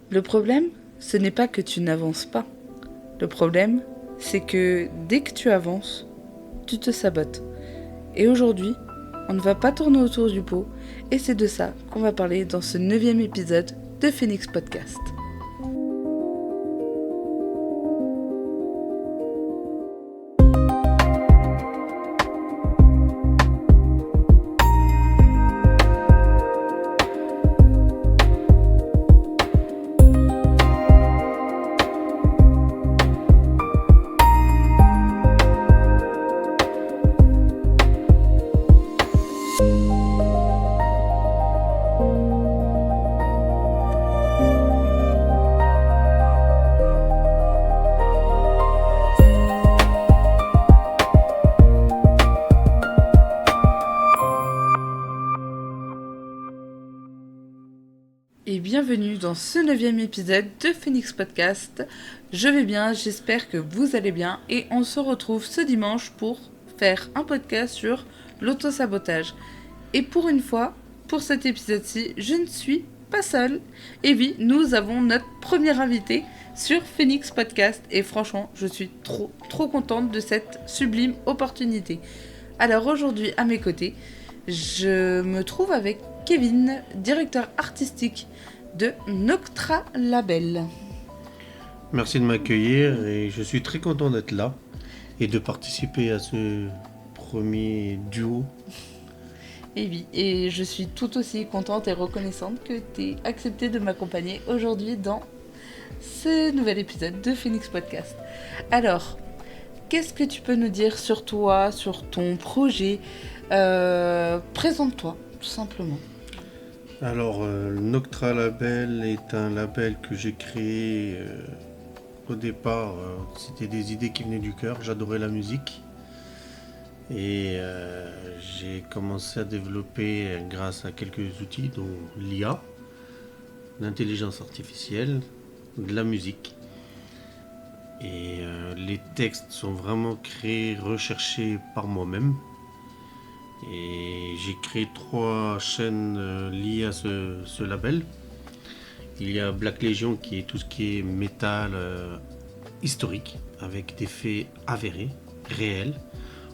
Le problème, ce n'est pas que tu n'avances pas. Le problème, c'est que dès que tu avances, tu te sabotes. Et aujourd'hui, on ne va pas tourner autour du pot, et c'est de ça qu'on va parler dans ce 9e épisode de Phoenix Podcast. Et bienvenue dans ce 9e épisode de Phoenix Podcast. Je vais bien, j'espère que vous allez bien et on se retrouve ce dimanche pour faire un podcast sur l'autosabotage. Et pour une fois, pour cet épisode-ci, je ne suis pas seule. Et oui, nous avons notre premier invité sur Phoenix Podcast et franchement, je suis trop contente de cette sublime opportunité. Alors aujourd'hui, à mes côtés, je me trouve avec Kevin, directeur artistique de Noctra Label. Merci de m'accueillir et je suis très content d'être là et de participer à ce premier duo. Et oui, et je suis tout aussi contente et reconnaissante que tu aies accepté de m'accompagner aujourd'hui dans ce nouvel épisode de Phoenix Podcast. Alors, qu'est-ce que tu peux nous dire sur toi, sur ton projet ? Présente-toi, tout simplement. Alors, le Noctra Label est un label que j'ai créé au départ. C'était des idées qui venaient du cœur. J'adorais la musique. Et j'ai commencé à développer grâce à quelques outils, dont l'IA, l'intelligence artificielle, de la musique. Et les textes sont vraiment créés, recherchés par moi-même. Et j'ai créé 3 chaînes liées à ce label. Il y a Black Legion qui est tout ce qui est métal historique, avec des faits avérés, réels,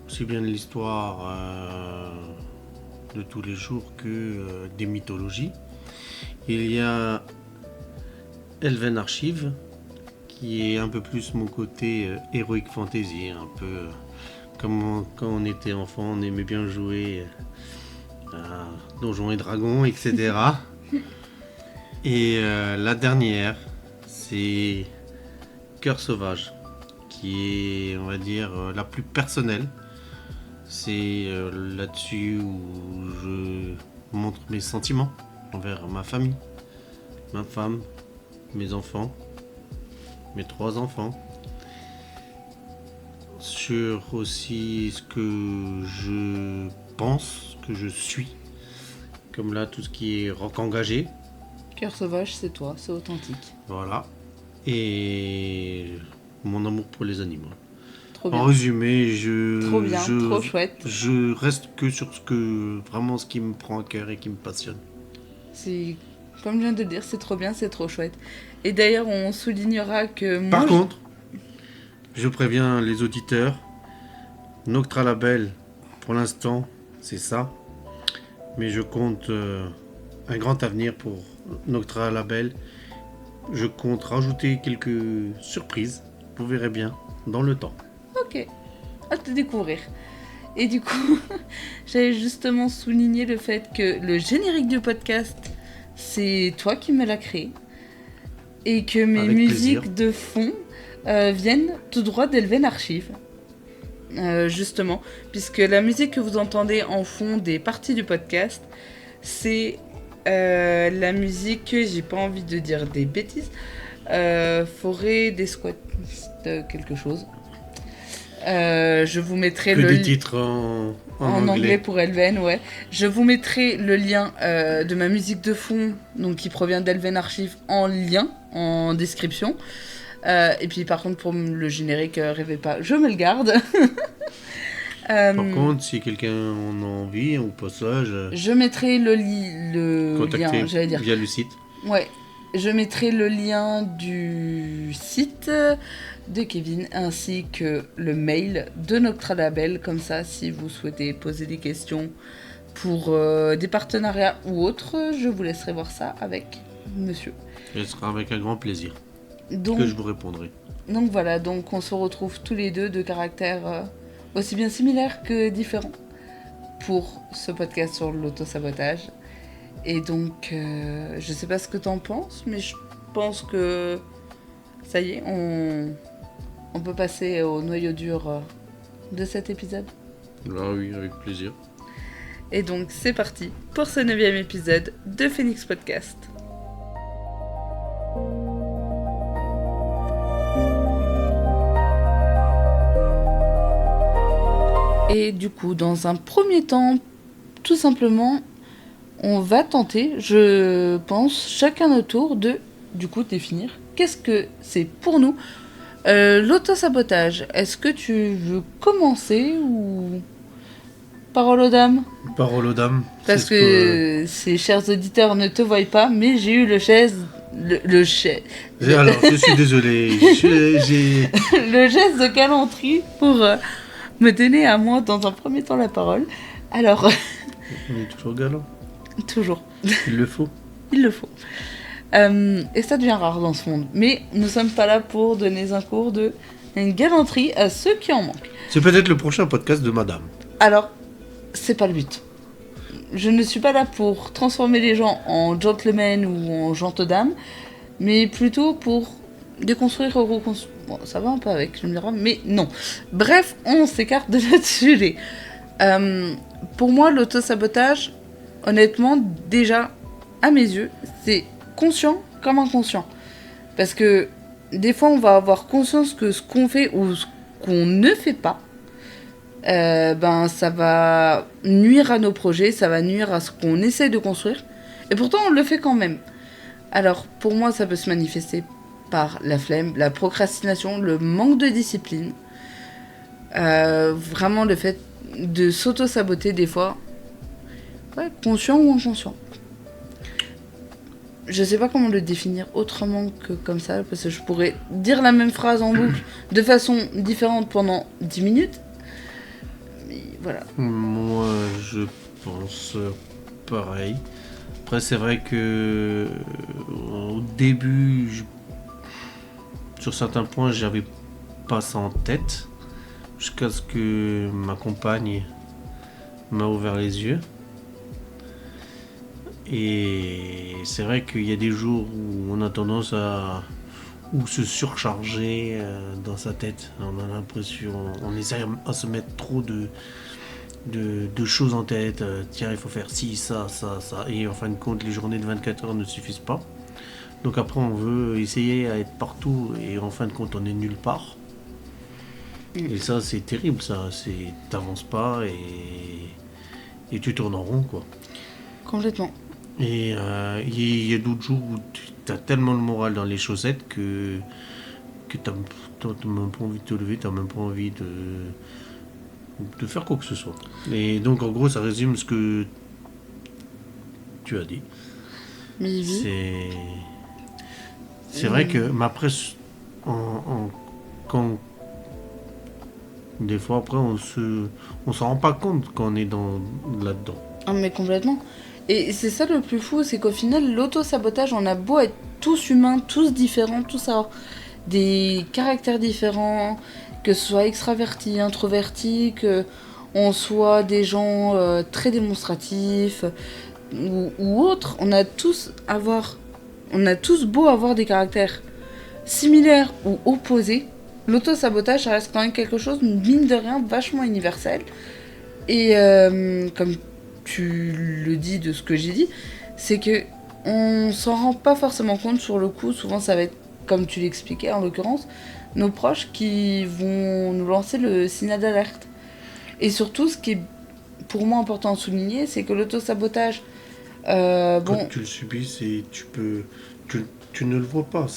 aussi bien de l'histoire de tous les jours que des mythologies. Il y a Elven Archive qui est un peu plus mon côté heroic fantasy, un peu comme quand on était enfant, on aimait bien jouer à Donjons et Dragons, etc. Et la dernière, c'est Cœur Sauvage, qui est, on va dire, la plus personnelle. C'est là-dessus où je montre mes sentiments envers ma famille, ma femme, mes enfants, mes 3 enfants. Sur aussi ce que je pense, que je suis, comme là tout ce qui est rock engagé. Cœur sauvage, c'est toi, c'est authentique. Voilà. Et mon amour pour les animaux. Trop bien. En résumé, Trop chouette. Je reste que sur ce qui me prend à cœur et qui me passionne. C'est, comme je viens de le dire, c'est trop bien, c'est trop chouette. Et d'ailleurs, on soulignera que moi... Par contre, je préviens les auditeurs, Noctra Label, pour l'instant, c'est ça. Mais je compte un grand avenir pour Noctra Label. Je compte rajouter quelques surprises, vous verrez bien, dans le temps. Ok, hâte de découvrir. Et du coup, j'avais justement souligné le fait que le générique du podcast, c'est toi qui me l'as créé. Et que mes Avec musiques plaisir. de fond viennent tout droit d'Elven Archive. Justement, puisque la musique que vous entendez en fond des parties du podcast, c'est la musique, j'ai pas envie de dire des bêtises, Forêt des squats, quelque chose. Je vous mettrai des titres en anglais pour Elven, ouais. Je vous mettrai le lien de ma musique de fond, donc qui provient d'Elven Archive, en lien, en description. Et puis par contre pour le générique, rêvez pas, je me le garde. Par contre, si quelqu'un en a envie, au passage, je mettrai le lien, j'allais dire. via le site. Ouais. Je mettrai le lien du site de Kevin ainsi que le mail de Noctralabel. Comme ça, si vous souhaitez poser des questions pour des partenariats ou autres, je vous laisserai voir ça avec monsieur. Ce sera avec un grand plaisir Donc, que je vous répondrai. Donc voilà, donc on se retrouve tous les deux de caractères aussi bien similaires que différents pour ce podcast sur l'autosabotage. Et donc, je sais pas ce que t'en penses, mais je pense que ça y est, on peut passer au noyau dur de cet épisode. Ah oui, avec plaisir. Et donc c'est parti pour ce 9e épisode de Phoenix Podcast. Et du coup, dans un premier temps, tout simplement, on va tenter, je pense, chacun notre tour de, du coup, définir qu'est-ce que c'est pour nous l'autosabotage. Est-ce que tu veux commencer ou... Parole aux dames. Parole aux dames. Parce que ces chers auditeurs ne te voient pas, mais j'ai eu le geste... Alors, je suis désolé. J'ai... le geste de galanterie pour me donner à moi dans un premier temps la parole. Alors... On est toujours galant. Toujours. Il le faut. Il le faut. Et ça devient rare dans ce monde. Mais nous sommes pas là pour donner un cours de une galanterie à ceux qui en manquent. C'est peut-être le prochain podcast de madame. Alors, c'est pas le but. Je ne suis pas là pour transformer les gens en gentlemen ou en gentilles-dames, mais plutôt pour déconstruire ou reconstruire. Bon, ça va un peu avec, je me dirai, mais non. Bref, on s'écarte de notre sujet. Pour moi, l'autosabotage, honnêtement, déjà, à mes yeux, c'est conscient comme inconscient. Parce que des fois, on va avoir conscience que ce qu'on fait ou ce qu'on ne fait pas, ça va nuire à nos projets, ça va nuire à ce qu'on essaie de construire. Et pourtant, on le fait quand même. Alors, pour moi, ça peut se manifester par la flemme, la procrastination, le manque de discipline. Vraiment, le fait de s'auto-saboter des fois, ouais, conscient ou inconscient. Je sais pas comment le définir autrement que comme ça, parce que je pourrais dire la même phrase en boucle de façon différente pendant 10 minutes. Mais voilà. Moi, je pense pareil. Après, c'est vrai que au début, sur certains points, j'avais pas ça en tête. Jusqu'à ce que ma compagne m'a ouvert les yeux. Et c'est vrai qu'il y a des jours où on a tendance à se surcharger dans sa tête. On a l'impression, on essaie à se mettre trop de choses en tête. Tiens, il faut faire ci, ça. Et en fin de compte, les journées de 24 heures ne suffisent pas. Donc après, on veut essayer à être partout et en fin de compte, on est nulle part. Et ça, c'est terrible, ça. T'avances pas et tu tournes en rond, quoi. Complètement. Et il y a d'autres jours où tu as tellement le moral dans les chaussettes que t'as même pas envie de te lever, t'as même pas envie de faire quoi que ce soit. Et donc, en gros, ça résume ce que tu as dit. Mais oui. C'est vrai que, mais après, quand des fois, après, on s'en rend pas compte quand on est là-dedans. Ah, mais complètement. Et c'est ça le plus fou, c'est qu'au final, l'auto-sabotage, on a beau être tous humains, tous différents, tous avoir des caractères différents, que ce soit extraverti, introverti, qu'on soit des gens très démonstratifs ou autres, on a tous beau avoir des caractères similaires ou opposés. L'auto-sabotage, ça reste quand même quelque chose, mine de rien, vachement universel. Et comme tu le dis de ce que j'ai dit, c'est que on s'en rend pas forcément compte sur le coup. Souvent, ça va être, comme tu l'expliquais en l'occurrence, nos proches qui vont nous lancer le signal d'alerte. Et surtout, ce qui est pour moi important à souligner, c'est que l'auto-sabotage... Quand tu le subis, tu ne le vois pas.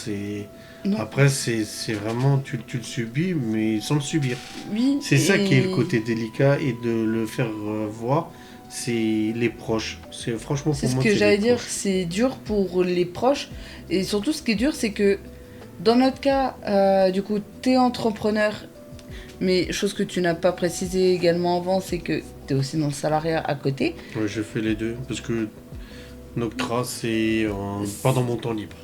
Après, c'est vraiment, tu le subis, mais sans le subir. Oui. C'est ça qui est le côté délicat, et de le faire voir, c'est les proches. Franchement, C'est pour ce moi, que c'est les j'allais dire, proches. c'est dur pour les proches. Et surtout, ce qui est dur, c'est que dans notre cas, du coup, t'es entrepreneur, mais chose que tu n'as pas précisé également avant, c'est que t'es aussi dans le salariat à côté. Ouais, je fais les deux parce que Noctra, c'est pas dans mon temps libre.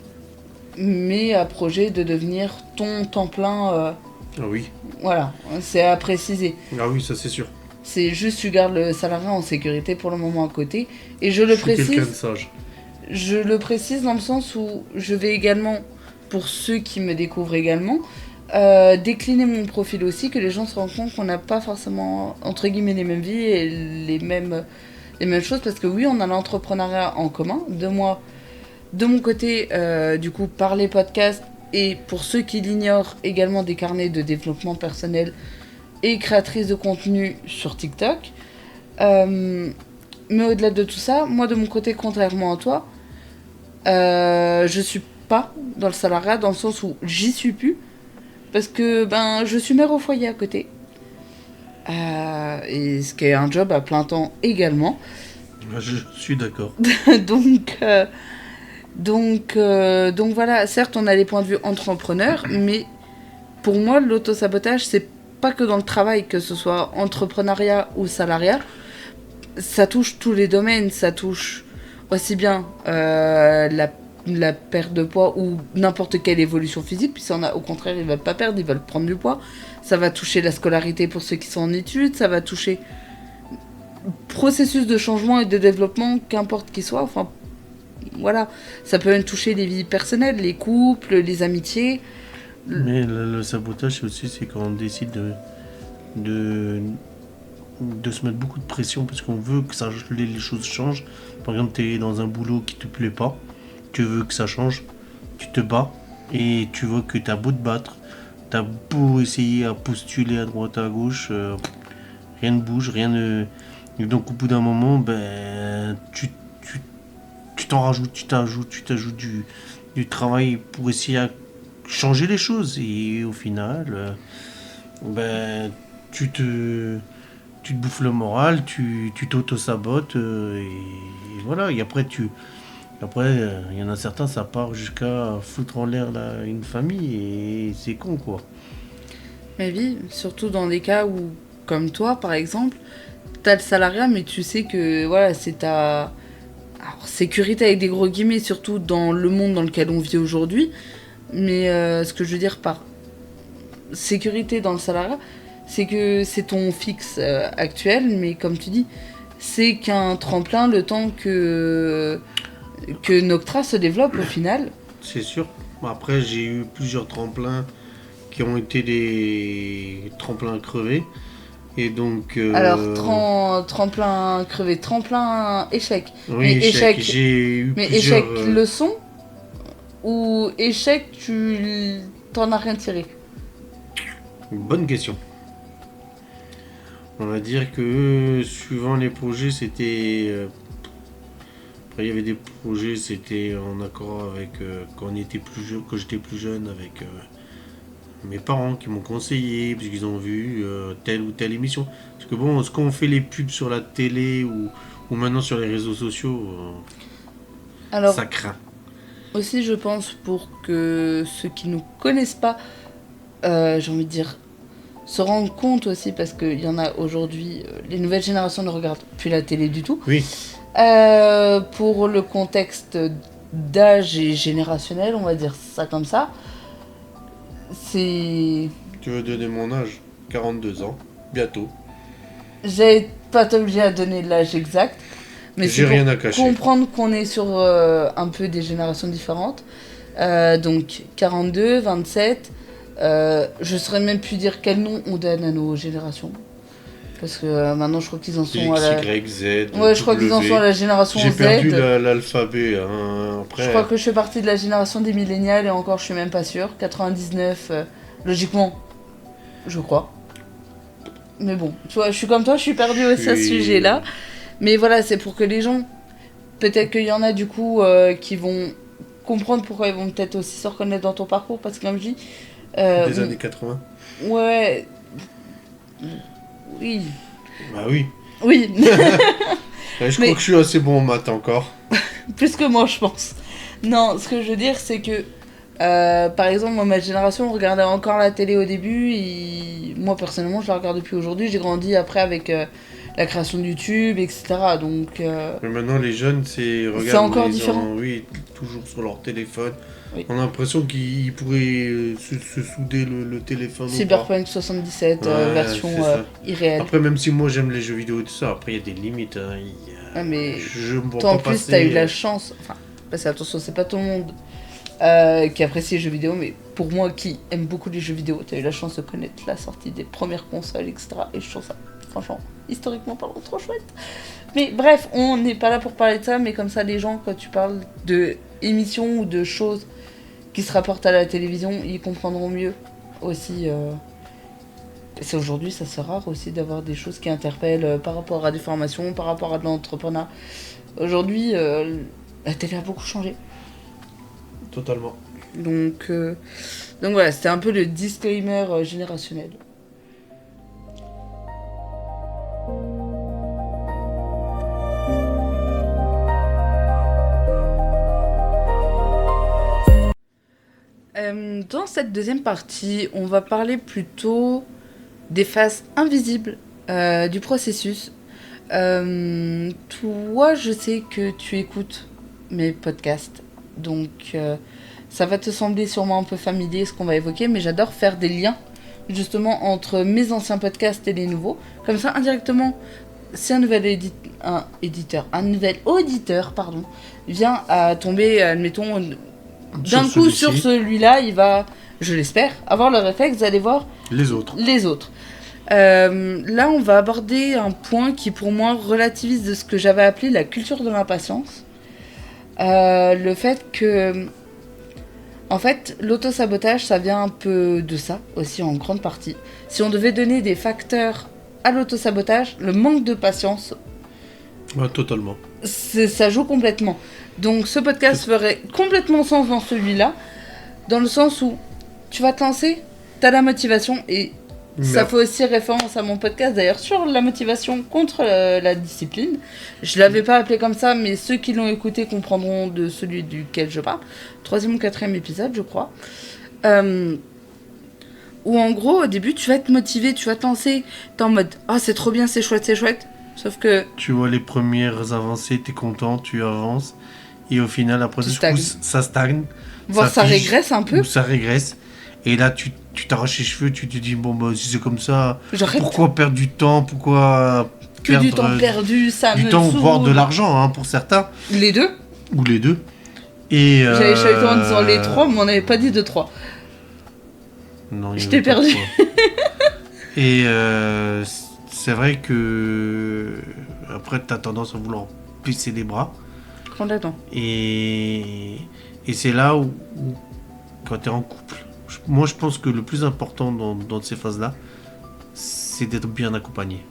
Mais à projet de devenir ton temps plein, Ah oui, voilà, c'est à préciser. ah oui, ça c'est sûr. C'est juste tu gardes le salariat en sécurité pour le moment à côté. Et Je suis quelqu'un de sage. je le précise dans le sens où je vais également, pour ceux qui me découvrent également, décliner mon profil aussi, que les gens se rendent compte qu'on n'a pas forcément, entre guillemets, les mêmes vies et les mêmes choses, parce que oui, on a l'entrepreneuriat en commun. De mon côté, du coup, par les podcasts, et pour ceux qui l'ignorent, également des carnets de développement personnel et créatrice de contenu sur TikTok. Mais au-delà de tout ça, moi de mon côté, contrairement à toi, je suis pas dans le salariat dans le sens où j'y suis plus parce que ben je suis mère au foyer à côté. Et ce qui est un job à plein temps également. Je suis d'accord. donc, donc voilà, certes on a les points de vue entrepreneurs, mais pour moi l'autosabotage c'est pas que dans le travail, que ce soit entrepreneuriat ou salariat, ça touche tous les domaines, ça touche aussi bien la perte de poids ou n'importe quelle évolution physique, puis au contraire ils veulent pas perdre, ils veulent prendre du poids. Ça va toucher la scolarité pour ceux qui sont en études, ça va toucher processus de changement et de développement, qu'importe qu'il soit, enfin voilà, ça peut même toucher les vies personnelles, les couples, les amitiés. Mais le sabotage aussi, c'est quand on décide de, de se mettre beaucoup de pression parce qu'on veut que les choses changent. Par exemple, tu es dans un boulot qui te plaît pas, tu veux que ça change, tu te bats et tu vois que tu as beau te battre, tu as beau essayer à postuler à droite à gauche, rien ne bouge, rien ne. Et donc au bout d'un moment, ben, tu t'en rajoutes, tu t'ajoutes du travail pour essayer à changer les choses. Et au final, ben, tu te, tu te bouffes le moral, tu t'auto-sabotes. Et voilà. Et après, il y en a certains, ça part jusqu'à foutre en l'air une famille. Et c'est con, quoi. Mais oui, surtout dans des cas où, comme toi par exemple, t'as le salariat, mais tu sais que voilà, c'est ta alors, sécurité avec des gros guillemets, surtout dans le monde dans lequel on vit aujourd'hui. Mais ce que je veux dire par sécurité dans le salariat, c'est que c'est ton fixe actuel, mais comme tu dis, c'est qu'un tremplin le temps que Noctra se développe au final. C'est sûr. Après, j'ai eu plusieurs tremplins qui ont été des tremplins crevés. Et donc. Alors, tremplin crevé, tremplin échec. Oui, Mais échec, j'ai eu mais plusieurs. échec leçon ou échec, tu t'en as rien tiré. Bonne question. On va dire que suivant les projets, c'était. Après, il y avait des projets, c'était en accord avec. Quand on était plus jeune, quand j'étais plus jeune, avec mes parents qui m'ont conseillé, puisqu'ils ont vu telle ou telle émission. Parce que bon, ce qu'on fait les pubs sur la télé ou maintenant sur les réseaux sociaux, Alors, ça craint. aussi, je pense, pour que ceux qui nous connaissent pas, j'ai envie de dire, se rendent compte aussi, parce qu'il y en a aujourd'hui, les nouvelles générations ne regardent plus la télé du tout. Oui, Pour le contexte d'âge et générationnel, on va dire ça comme ça, c'est... tu veux donner mon âge 42 ans, bientôt. J'ai pas t'obliger à donner l'âge exact, mais J'ai c'est rien pour à cacher. comprendre qu'on est sur un peu des générations différentes. Donc 42, 27, je saurais même plus dire quel nom on donne à nos générations. Parce que maintenant je crois qu'ils en sont X, à la... Y, Z. Ouais, je crois qu'ils en W. sont à la génération J'ai Z. perdu l'alphabet. Hein. Après, Je crois que je fais partie de la génération des millénials et encore je suis même pas sûre. 99, logiquement, je crois. Mais bon, tu vois, je suis comme toi, je suis perdue aussi à ce sujet-là. Mais voilà, c'est pour que les gens, peut-être qu'il y en a du coup qui vont comprendre pourquoi ils vont peut-être aussi se reconnaître dans ton parcours. Parce que comme je dis... des années 80. Ouais... Oui. Bah oui. Oui. Je crois que je suis assez bon en maths encore. Plus que moi, je pense. Non, ce que je veux dire, c'est que, par exemple, moi, ma génération, on regardait encore la télé au début. Et moi, personnellement, je la regarde depuis aujourd'hui. J'ai grandi après avec la création de YouTube, etc. Donc, Mais maintenant, les jeunes, c'est encore différent. Oui, toujours sur leur téléphone. Oui. On a l'impression qu'ils pourraient se souder le téléphone. Cyberpunk 77, version irréelle. Après, même si moi j'aime les jeux vidéo et tout ça, après il y a des limites. Hein. Mais je me vois toi, en pas plus, passer... t'as eu la chance. Enfin, parce que attention, c'est pas tout le monde qui apprécie les jeux vidéo, mais pour moi qui aime beaucoup les jeux vidéo, t'as eu la chance de connaître la sortie des premières consoles, etc. Et je trouve ça, franchement, historiquement parlant, trop chouette. Mais bref, on n'est pas là pour parler de ça, mais comme ça, les gens, quand tu parles de émissions ou de choses qui se rapportent à la télévision, ils comprendront mieux aussi. C'est aujourd'hui, ça c'est rare aussi d'avoir des choses qui interpellent par rapport à des formations, par rapport à de l'entrepreneuriat. Aujourd'hui, la télé a beaucoup changé. Totalement. Donc voilà, c'était un peu le disclaimer générationnel. Dans cette deuxième partie, on va parler plutôt des phases invisibles du processus. Toi, je sais que tu écoutes mes podcasts, donc ça va te sembler sûrement un peu familier ce qu'on va évoquer, mais j'adore faire des liens justement entre mes anciens podcasts et les nouveaux. Comme ça, indirectement, si un nouvel auditeur vient à tomber, admettons, d'un coup sur celui-là, il va, je l'espère, avoir le réflexe d'aller voir les autres. Là, on va aborder un point qui, pour moi, relativise de ce que j'avais appelé la culture de l'impatience. Le fait que, en fait, l'autosabotage, ça vient un peu de ça, aussi en grande partie. Si on devait donner des facteurs à l'autosabotage, le manque de patience... Ouais, totalement. Ça joue complètement. Donc ce podcast ferait complètement sens dans celui-là, dans le sens où tu vas te lancer, t'as la motivation, et ça fait aussi référence à mon podcast d'ailleurs sur la motivation contre la discipline. Je l'avais pas appelé comme ça, mais ceux qui l'ont écouté comprendront de celui duquel je parle. 3e ou 4e épisode, je crois. Où en gros, au début, tu vas être motivé, tu vas te lancer, t'es en mode « Ah, c'est trop bien, c'est chouette ». Sauf que... Tu vois les premières avancées, t'es content, tu avances. Et au final, après, ça stagne. Voire ça régresse un peu. Ou ça régresse. Et là, tu t'arraches les cheveux, tu te dis, bon, bah, si c'est comme ça, pourquoi perdre du temps, pourquoi perdre... du temps perdu, ça du me temps, saoule. voire de l'argent, hein, pour certains. Les deux. Ou les deux. Et j'avais chahuté en disant les trois, mais on n'avait pas dit de trois. Non, je t'ai perdu. Et c'est vrai que après, t'as tendance à vouloir baisser les bras. Complètement. Et c'est là où quand t'es en couple, moi je pense que le plus important dans ces phases-là, c'est d'être bien accompagné.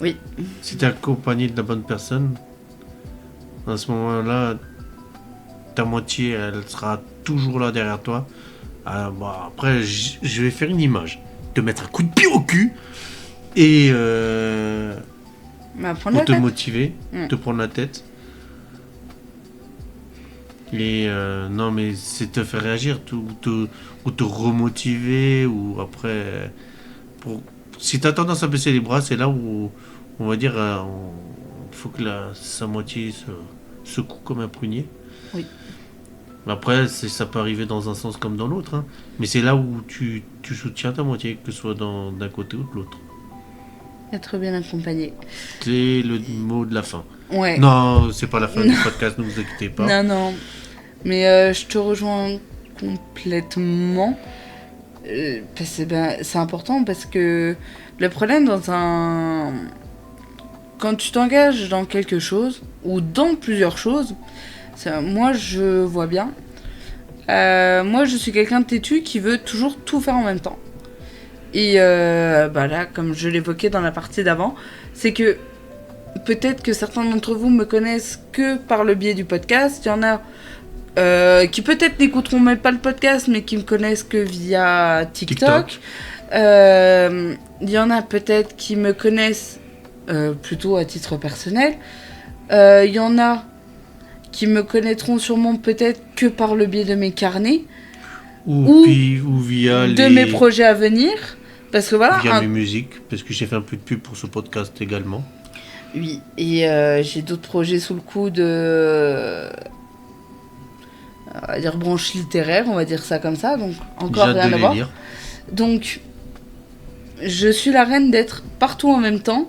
Oui. Si t'es accompagné de la bonne personne, à ce moment-là, ta moitié, elle sera toujours là derrière toi. Après, je vais faire une image. Te mettre un coup de pied au cul et pour te motiver, te prendre la tête. Et non, mais c'est te faire réagir ou te remotiver. Ou après, si t'as tendance à baisser les bras, c'est là où on va dire il faut que sa moitié se secoue comme un prunier. Oui. Après, ça peut arriver dans un sens comme dans l'autre, hein. Mais c'est là où tu soutiens ta moitié, que ce soit d'un côté ou de l'autre. Être bien accompagné. C'est le mot de la fin. Ouais. Non, c'est pas la fin du podcast, ne vous inquiétez pas. Non. Mais je te rejoins complètement. Parce que c'est important parce que le problème quand tu t'engages dans quelque chose ou dans plusieurs choses, moi je vois bien. Moi je suis quelqu'un de têtu qui veut toujours tout faire en même temps. Et là, comme je l'évoquais dans la partie d'avant, c'est que peut-être que certains d'entre vous me connaissent que par le biais du podcast. Il y en a qui peut-être n'écouteront même pas le podcast, mais qui me connaissent que via TikTok. Il y en a peut-être qui me connaissent plutôt à titre personnel. Il y en a qui me connaîtront sûrement peut-être que par le biais de mes carnets Ou via de mes projets à venir. Parce que voilà. Via mes musiques, parce que j'ai fait un peu de pub pour ce podcast également. Oui, et j'ai d'autres projets sous le coude, on va dire branche littéraire, on va dire ça comme ça, donc encore J'ai hâte rien de à les voir. lire. Donc, je suis la reine d'être partout en même temps.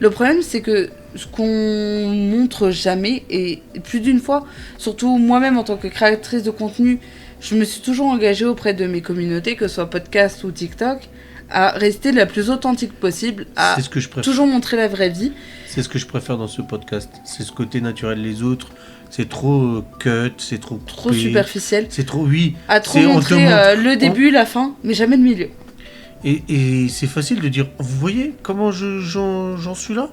Le problème, c'est que ce qu'on montre jamais, et plus d'une fois, surtout moi-même en tant que créatrice de contenu, je me suis toujours engagée auprès de mes communautés, que ce soit podcast ou TikTok, à rester la plus authentique possible, à C'est ce que je préfère. toujours montrer la vraie vie. C'est ce que je préfère dans ce podcast. C'est ce côté naturel. Les autres, c'est trop cut, c'est trop coupé. Trop superficiel. C'est trop, oui. À trop C'est- on te montrer montre- le début, la fin, mais jamais le milieu. Et c'est facile de dire, vous voyez comment j'en suis là?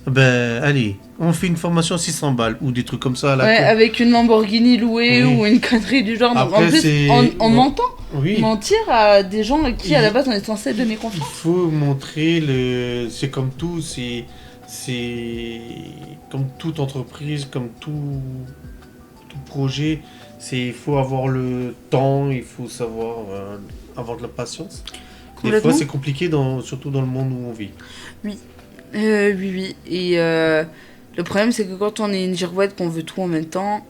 Ben, allez, on fait une formation à 600 balles ou des trucs comme ça à la Ouais, con. avec une Lamborghini louée Oui. ou une connerie du genre. Donc, en Après, plus, c'est- on bon. m'entend Oui. mentir à des gens à qui, à Il- la base, on est censé donner Il confiance. faut montrer le. C'est comme tout, c'est comme toute entreprise, comme tout projet. Il faut avoir le temps, il faut savoir avoir de la patience. Des Complètement. fois, c'est compliqué, surtout dans le monde où on vit. Oui, oui. Et le problème, c'est que quand on est une girouette, qu'on veut tout en même temps,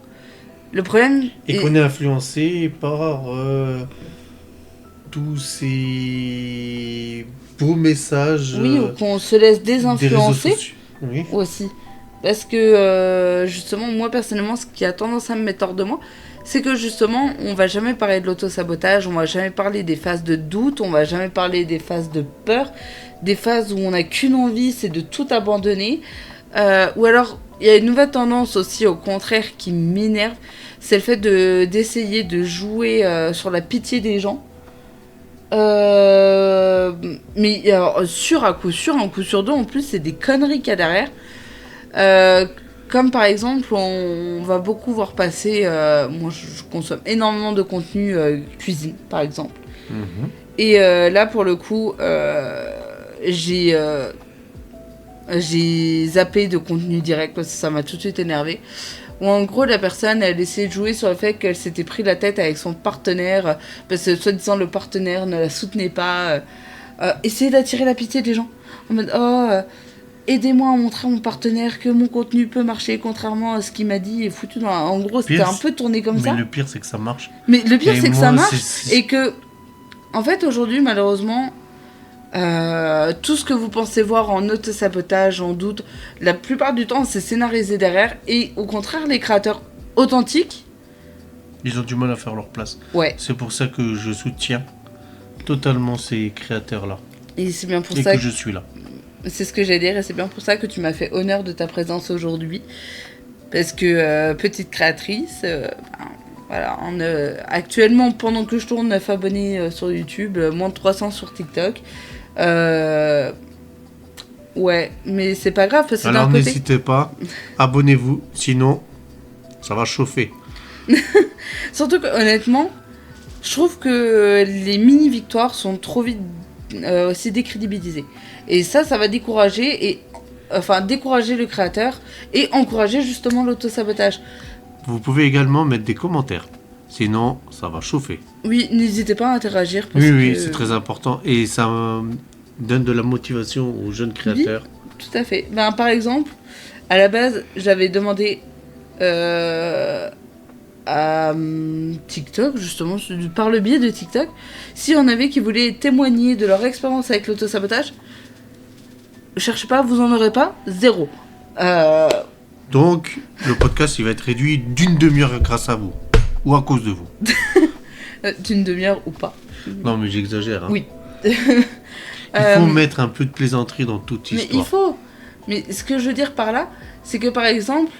le problème. Et qu'on est influencé par tous ces beaux messages Oui, ou qu'on se laisse des réseaux désinfluencer sociaux. Oui. aussi. Parce que, justement, moi, personnellement, ce qui a tendance à me mettre hors de moi, c'est que, justement, on va jamais parler de l'auto-sabotage, on va jamais parler des phases de doute, on va jamais parler des phases de peur, des phases où on n'a qu'une envie, c'est de tout abandonner. Ou alors, il y a une nouvelle tendance aussi, au contraire, qui m'énerve, c'est le fait d'essayer de jouer sur la pitié des gens. Mais alors, un coup sur deux, en plus, c'est des conneries qu'il y a derrière. Comme par exemple, on va beaucoup voir passer. Moi, je consomme énormément de contenu cuisine, par exemple. Mhm. Et là, pour le coup, j'ai zappé de contenu direct parce que ça m'a tout de suite énervé. Où en gros, la personne, elle essayait de jouer sur le fait qu'elle s'était pris la tête avec son partenaire parce que, soi-disant, le partenaire ne la soutenait pas. Essayer d'attirer la pitié des gens. En mode, aidez-moi à montrer à mon partenaire que mon contenu peut marcher, contrairement à ce qu'il m'a dit et foutu dans. En gros, c'était Pire, un peu tourné comme Mais ça. le pire, c'est que ça marche. Mais le pire, Et c'est que moi, ça marche c'est- et que, en fait, aujourd'hui, malheureusement, tout ce que vous pensez voir en auto-sabotage, en doute, la plupart du temps, c'est scénarisé derrière. Et au contraire, les créateurs authentiques, Ils ont du mal à faire leur place. ouais. C'est pour ça que je soutiens totalement ces créateurs-là. Et c'est bien pour Et ça que je suis là. c'est ce que j'allais dire, et c'est bien pour ça que tu m'as fait honneur de ta présence aujourd'hui. Parce que, petite créatrice, voilà, actuellement, pendant que je tourne, 9 abonnés sur YouTube, moins de 300 sur TikTok. Ouais, mais c'est pas grave, parce que Alors d'un côté... n'hésitez pas, abonnez-vous, sinon ça va chauffer. Surtout que, honnêtement, je trouve que les mini-victoires sont trop vite aussi décrédibilisées. Et ça va décourager, décourager le créateur et encourager justement l'auto-sabotage. Vous pouvez également mettre des commentaires, sinon ça va chauffer. Oui, n'hésitez pas à interagir. Parce Oui, que... c'est très important et ça donne de la motivation aux jeunes créateurs. Tout à fait. Ben, par exemple, à la base, j'avais demandé à TikTok, justement, par le biais de TikTok, si on avait qui voulaient témoigner de leur expérience avec l'autosabotage. Cherchez pas, vous en aurez pas, zéro. Donc le podcast il va être réduit d'une demi-heure grâce à vous ou à cause de vous. D'une demi-heure ou pas. Non mais j'exagère. Hein. Oui. Il faut mettre un peu de plaisanterie dans toute Mais histoire. il faut. Mais ce que je veux dire par là, c'est que par exemple,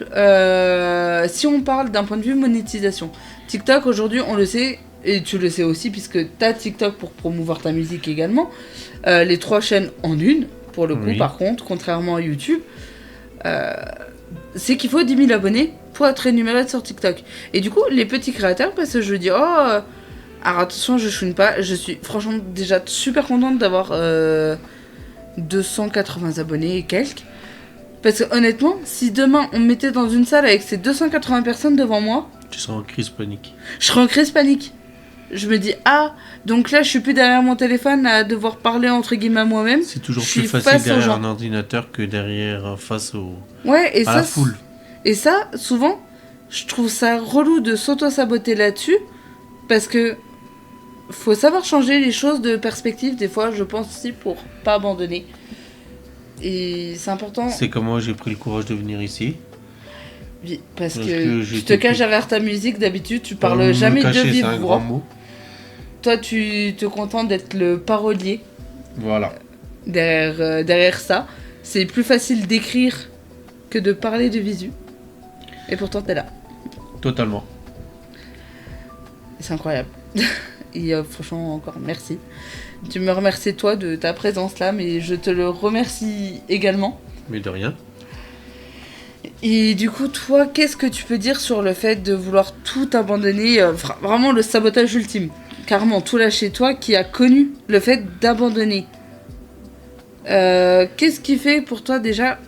si on parle d'un point de vue monétisation, TikTok aujourd'hui, on le sait, et tu le sais aussi, puisque tu as TikTok pour promouvoir ta musique également, les 3 chaînes en une, pour le coup, Oui. par contre, contrairement à YouTube, c'est qu'il faut 10 000 abonnés pour être rémunéré sur TikTok. Et du coup, les petits créateurs, parce que je dis, alors attention, je chouine pas, je suis franchement déjà super contente d'avoir 280 abonnés et quelques. Parce que honnêtement, si demain on me mettait dans une salle avec ces 280 personnes devant moi, Tu seras en crise panique. je serais en crise panique. Je me dis, ah, donc là je suis plus derrière mon téléphone à devoir parler entre guillemets à moi-même. C'est toujours Je plus suis facile face aux derrière gens. un ordinateur que derrière face Ouais, et à ça, la foule. et ça, souvent, je trouve ça relou de s'auto-saboter là-dessus, parce que faut savoir changer les choses de perspective, des fois, je pense aussi, pour pas abandonner. Et c'est important, C'est comme moi j'ai pris le courage de venir ici. parce Parce que que tu j'étais te caches plus- derrière ta musique, d'habitude, tu Me parles jamais de cacher, vive c'est un voix. grand mot. Toi, tu te contentes d'être le parolier Voilà. derrière ça. C'est plus facile d'écrire que de parler de visu. Et pourtant, t'es là. Totalement. C'est incroyable. Et franchement, encore merci. Tu me remercies, toi, de ta présence là, mais je te le remercie également. Mais de rien. Et du coup, toi, qu'est-ce que tu peux dire sur le fait de vouloir tout abandonner, vraiment le sabotage ultime, carrément tout lâcher, toi qui as connu le fait d'abandonner. Qu'est-ce qui fait pour toi déjà,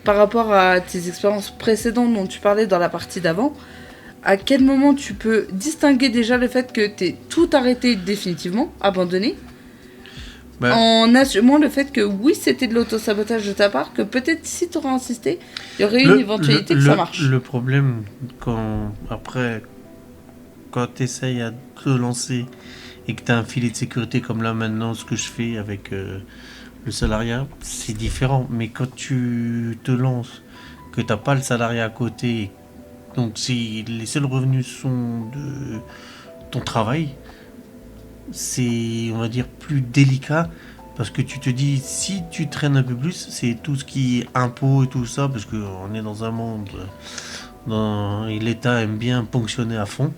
par rapport à tes expériences précédentes dont tu parlais dans la partie d'avant, à quel moment tu peux distinguer déjà le fait que t'es tout arrêté définitivement, abandonné, Bah, en assumant le fait que oui, c'était de l'autosabotage de ta part, que peut-être si tu aurais insisté, il y aurait une éventualité que ça marche. Le problème, après, quand tu essayes à te lancer et que tu as un filet de sécurité comme là maintenant, ce que je fais avec le salariat, c'est différent. Mais quand tu te lances, que tu n'as pas le salariat à côté, donc si les seuls revenus sont de ton travail, c'est, on va dire, plus délicat. Parce que tu te dis, si tu traînes un peu plus, c'est tout ce qui est impôts et tout ça, parce qu'on est dans un monde et l'État aime bien ponctionner à fond.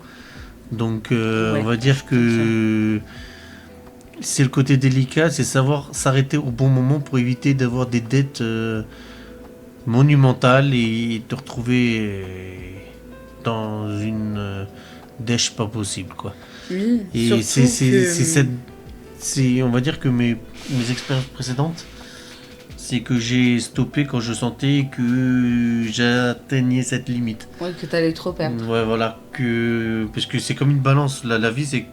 Donc Ouais, on va dire que c'est le côté délicat, c'est savoir s'arrêter au bon moment pour éviter d'avoir des dettes monumentales et te retrouver dans une dèche pas possible, quoi. Oui, Et surtout c'est on va dire que mes expériences précédentes, c'est que j'ai stoppé quand je sentais que j'atteignais cette limite. Ouais, que t'allais trop perdre. Ouais, voilà, parce que c'est comme une balance. La vie, c'est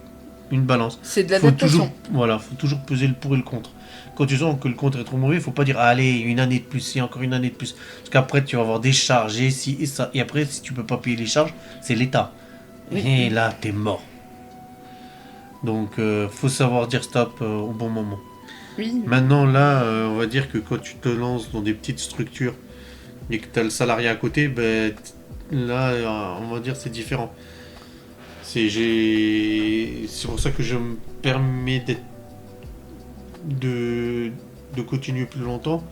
une balance. C'est de Faut toujours, l'adaptation. voilà, faut toujours peser le pour et le contre. Quand tu sens que le contre est trop mauvais, faut pas dire allez, une année de plus, et encore une année de plus. Parce qu'après, tu vas avoir des charges et ci et ça. Et après, si tu peux pas payer les charges, c'est l'État. Oui. Et là, t'es mort. Donc, faut savoir dire stop au bon moment. Oui, Maintenant, là, on va dire que quand tu te lances dans des petites structures et que tu as le salarié à côté, ben, là, on va dire c'est différent. C'est pour ça que je me permets de continuer plus longtemps.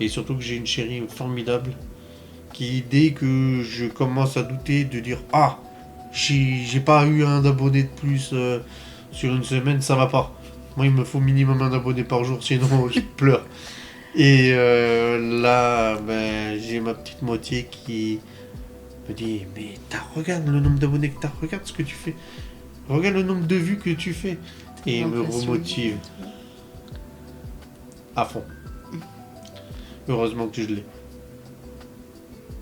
Et surtout que j'ai une chérie formidable qui, dès que je commence à douter, de dire ah, j'ai pas eu un abonné de plus sur une semaine, ça va pas. Moi, il me faut minimum un abonné par jour, sinon je pleure. Et là, ben, j'ai ma petite moitié qui me dit mais regarde le nombre d'abonnés que t'as, regarde ce que tu fais, regarde le nombre de vues que tu fais. Et il me remotive à fond. Heureusement que je l'ai.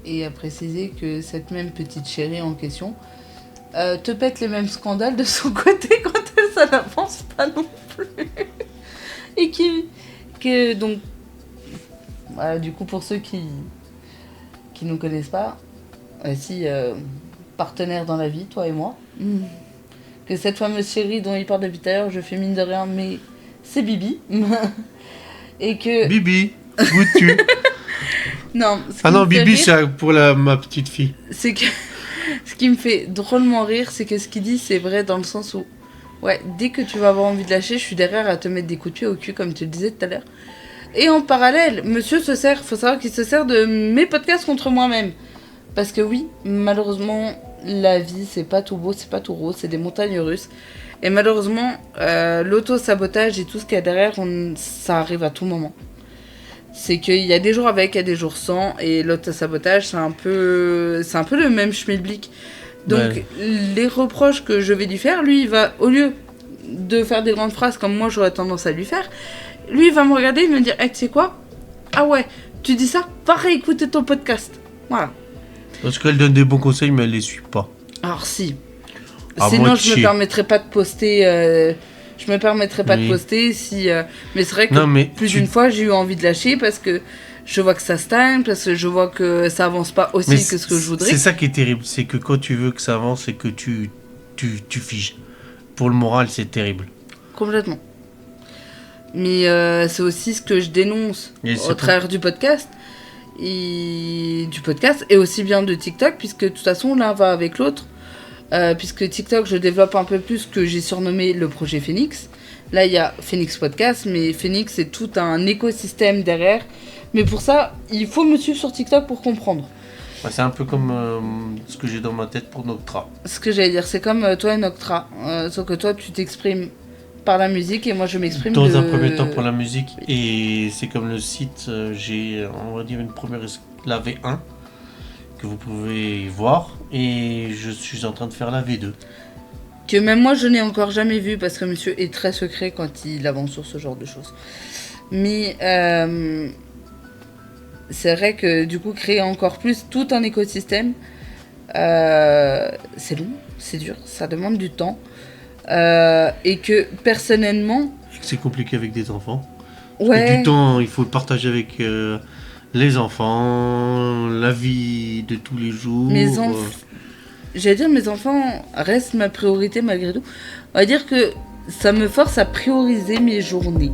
et à préciser que cette même petite chérie en question te pète les mêmes scandales de son côté quand elle, ça n'avance pas non plus. Et donc, voilà, du coup, pour ceux qui nous connaissent pas, partenaires dans la vie, toi et moi, que cette fameuse chérie dont il parle depuis tout à l'heure, je fais mine de rien, mais c'est Bibi. Et que... Bibi, goûtes-tu? Non, ce qui Ah non, me fait Bibi, rire, c'est pour ma petite fille. c'est que ce qui me fait drôlement rire, c'est que ce qu'il dit, c'est vrai dans le sens où, ouais, dès que tu vas avoir envie de lâcher, je suis derrière à te mettre des coups de pied au cul, comme tu le disais tout à l'heure. Et en parallèle, monsieur se sert, faut savoir qu'il se sert de mes podcasts contre moi-même. Parce que oui, malheureusement, la vie, c'est pas tout beau, c'est pas tout rose, c'est des montagnes russes. Et malheureusement, l'auto-sabotage et tout ce qu'il y a derrière, ça arrive à tout moment. C'est qu'il y a des jours avec, il y a des jours sans, et l'auto-sabotage, c'est un peu le même schmilblick. Donc, Ouais. les reproches que je vais lui faire, lui, il va, au lieu de faire des grandes phrases comme moi j'aurais tendance à lui faire, lui, il va me regarder et me dire, hey, tu sais quoi ? Ah ouais, tu dis ça, va réécouter ton podcast. Voilà. Parce qu'elle donne des bons conseils, mais elle les suit pas. Alors si. À Sinon, moitié. je me permettrais pas de poster. Je me permettrais pas de poster si. Mais c'est vrai que plus d'une fois, j'ai eu envie de lâcher parce que je vois que ça stagne, parce que je vois que ça avance pas aussi que ce que je voudrais. C'est ça qui est terrible, c'est que quand tu veux que ça avance, c'est que tu figes. Pour le moral, c'est terrible. Complètement. Mais c'est aussi ce que je dénonce au travers du podcast. Et aussi bien de TikTok, puisque de toute façon, l'un va avec l'autre. Puisque TikTok, je développe un peu plus que j'ai surnommé le projet Phoenix. Là, il y a Phoenix Podcast, mais Phoenix, c'est tout un écosystème derrière. Mais pour ça, il faut me suivre sur TikTok pour comprendre. C'est un peu comme ce que j'ai dans ma tête pour Noctra. Ce que j'allais dire, c'est comme toi et Noctra. Sauf que toi, tu t'exprimes par la musique et moi, je m'exprime dans un premier temps pour la musique. Et c'est comme le site, j'ai, on va dire, une première, la V1, que vous pouvez voir. Et je suis en train de faire la V2. Que même moi, je n'ai encore jamais vu parce que monsieur est très secret quand il avance sur ce genre de choses. Mais c'est vrai que du coup, créer encore plus tout un écosystème, c'est long, c'est dur, ça demande du temps. Et que personnellement... C'est compliqué avec des enfants. Ouais. Et du temps, il faut le partager avec les enfants, la vie de tous les jours. J'allais dire, mes enfants restent ma priorité malgré tout. On va dire que ça me force à prioriser mes journées.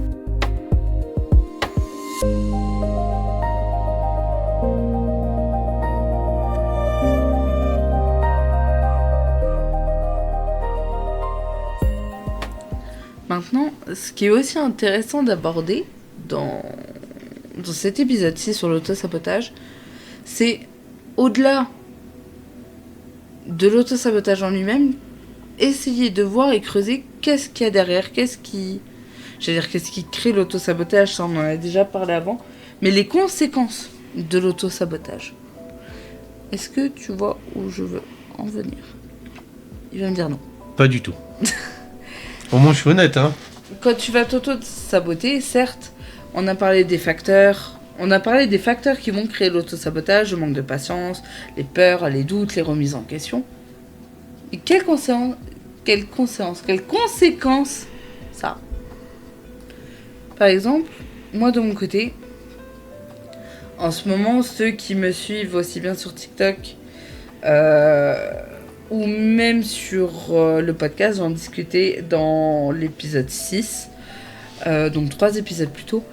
Maintenant, ce qui est aussi intéressant d'aborder dans cet épisode-ci sur l'autosabotage, c'est au-delà de l'autosabotage en lui-même, essayer de voir et creuser qu'est-ce qu'il y a derrière, qu'est-ce qui crée l'autosabotage, ça on en a déjà parlé avant, mais les conséquences de l'autosabotage. Est-ce que tu vois où je veux en venir? Il va me dire non. Pas du tout. Au moins je suis honnête, hein. Quand tu vas t'auto-saboter, certes, on a parlé des facteurs qui vont créer l'autosabotage, le manque de patience, les peurs, les doutes, les remises en question. Et quelles conséquences ça a? Par exemple, moi de mon côté, en ce moment, ceux qui me suivent aussi bien sur TikTok ou même sur le podcast, j'en discutais dans l'épisode 6, donc 3 épisodes plus tôt.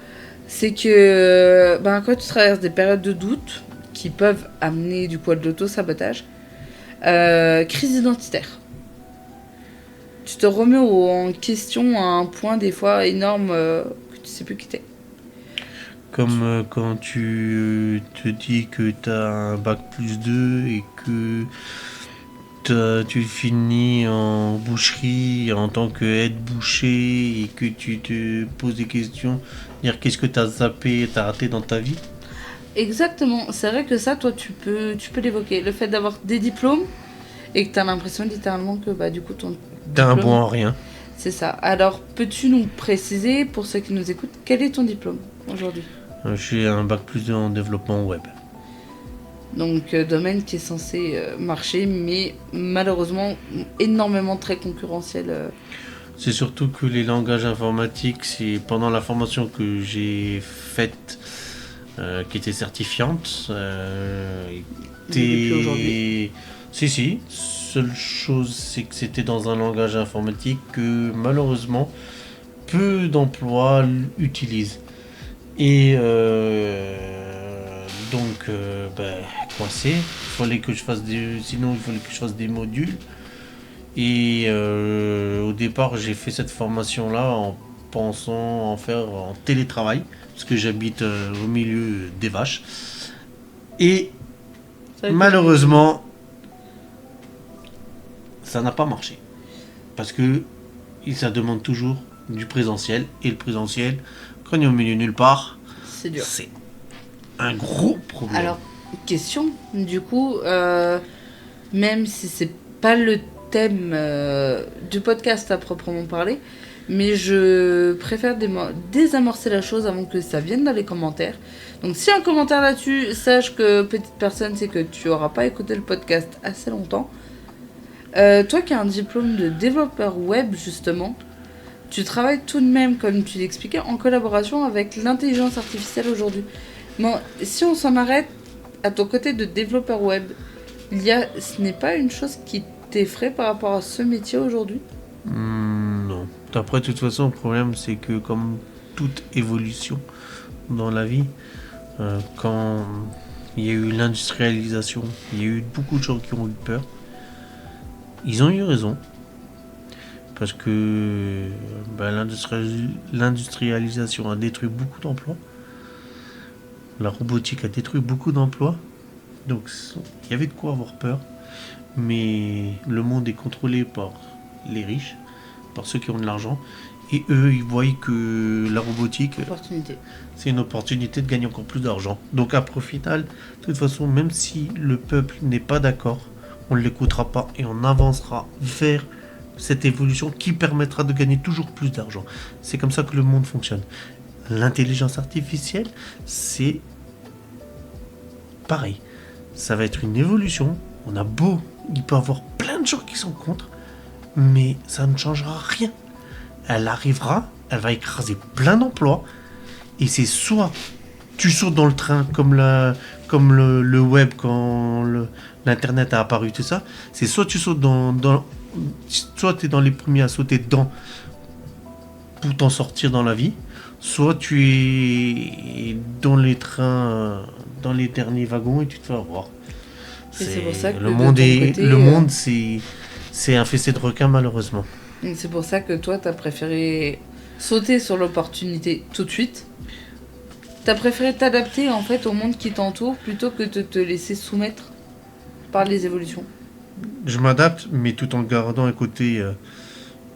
C'est que quand tu traverses des périodes de doute qui peuvent amener du coup à de l'auto-sabotage, crise identitaire. Tu te remets en question à un point des fois énorme que tu sais plus qui t'es. Comme quand tu te dis que tu as un bac plus 2 et que tu finis en boucherie en tant qu'aide-boucher et que tu te poses des questions, dire qu'est-ce que tu as zappé, tu as raté dans ta vie. Exactement, c'est vrai que ça, toi, tu peux l'évoquer. Le fait d'avoir des diplômes et que tu as l'impression littéralement que du coup ton t'es un bon en rien. C'est ça. Alors, peux-tu nous préciser, pour ceux qui nous écoutent, quel est ton diplôme aujourd'hui? J'ai un bac plus 2 en développement web. Donc, domaine qui est censé marcher, mais malheureusement énormément très concurrentiel. C'est surtout que les langages informatiques, c'est pendant la formation que j'ai faite, qui était certifiante, depuis aujourd'hui. Si. Seule chose, c'est que c'était dans un langage informatique que malheureusement peu d'emplois utilisent. Et donc, coincé. Sinon, il fallait que je fasse des modules. Et au départ, j'ai fait cette formation-là en pensant en faire en télétravail, parce que j'habite au milieu des vaches. Et malheureusement, ça n'a pas marché. Parce que ça demande toujours du présentiel. Et le présentiel, quand on est au milieu nulle part, c'est dur. C'est un gros problème. Alors, question, du coup, même si c'est pas le thème du podcast à proprement parler, Mais je préfère désamorcer la chose avant que ça vienne dans les commentaires. Donc si un commentaire là-dessus, sache que petite personne, c'est que tu auras pas écouté le podcast assez longtemps. Toi qui as un diplôme de développeur web justement, tu travailles tout de même, comme tu l'expliquais, en collaboration avec l'intelligence artificielle aujourd'hui. Bon, si on s'en arrête à ton côté de développeur web, ce n'est pas une chose qui t'effraie par rapport à ce métier aujourd'hui? Non. Après, de toute façon, le problème, c'est que comme toute évolution dans la vie, quand il y a eu l'industrialisation, il y a eu beaucoup de gens qui ont eu peur. Ils ont eu raison. Parce que l'industrialisation a détruit beaucoup d'emplois. La robotique a détruit beaucoup d'emplois. Donc il y avait de quoi avoir peur. Mais le monde est contrôlé par les riches, par ceux qui ont de l'argent. Et eux, ils voient que la robotique, c'est une opportunité de gagner encore plus d'argent. Donc après, au final, de toute façon, même si le peuple n'est pas d'accord, on ne l'écoutera pas et on avancera vers cette évolution qui permettra de gagner toujours plus d'argent. C'est comme ça que le monde fonctionne. L'intelligence artificielle, c'est pareil. Ça va être une évolution. Il peut y avoir plein de gens qui sont contre, mais ça ne changera rien. Elle arrivera, elle va écraser plein d'emplois, et c'est soit tu sautes dans le train comme le web quand l'internet a apparu, tout ça, c'est soit tu sautes soit tu es dans les premiers à sauter dedans pour t'en sortir dans la vie, soit tu es dans les trains, dans les derniers wagons et tu te fais avoir. C'est pour ça que le monde, c'est un fessé de requin, malheureusement. C'est pour ça que toi, t'as préféré sauter sur l'opportunité tout de suite. T'as préféré t'adapter en fait au monde qui t'entoure plutôt que de te laisser soumettre par les évolutions. Je m'adapte, mais tout en gardant un côté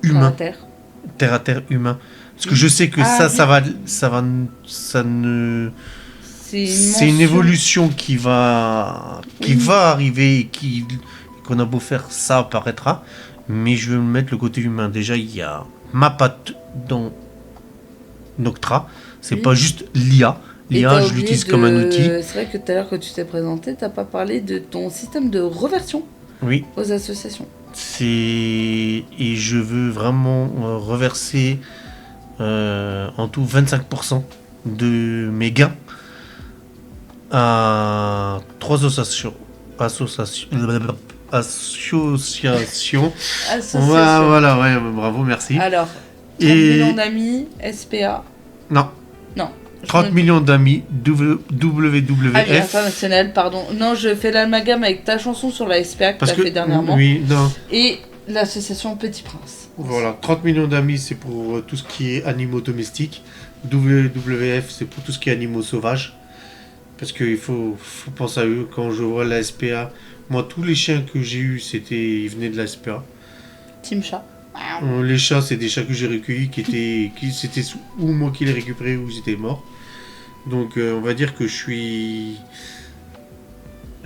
humain. Terre à terre humain. Parce que je sais que c'est une évolution qui va arriver et qu'on a beau faire, ça apparaîtra. Mais je veux mettre le côté humain. Déjà, il y a ma patte dans Noctra. C'est pas juste l'IA. L'IA, je l'utilise comme un outil. C'est vrai que tout à l'heure, quand tu t'es présenté, t'as pas parlé de ton système de reversion aux associations. Et je veux vraiment reverser en tout 25% de mes gains à 3 associations. Voilà, ouais, bravo, merci. Alors, 30 millions d'amis, SPA. Non. 30 millions d'amis, WWF. Ah oui, international, pardon. Non, je fais l'amalgame avec ta chanson sur la SPA que tu as fait dernièrement. Oui, non. Et l'association Petit Prince. Voilà, 30 millions d'amis, c'est pour tout ce qui est animaux domestiques. WWF, c'est pour tout ce qui est animaux sauvages. Parce qu'il faut penser à eux. Quand je vois la SPA, moi, tous les chiens que j'ai eus, ils venaient de la SPA. Team chat. Les chats, c'est des chats que j'ai recueillis c'était ou moi qui les récupérés ou ils étaient morts. Donc on va dire que j'ai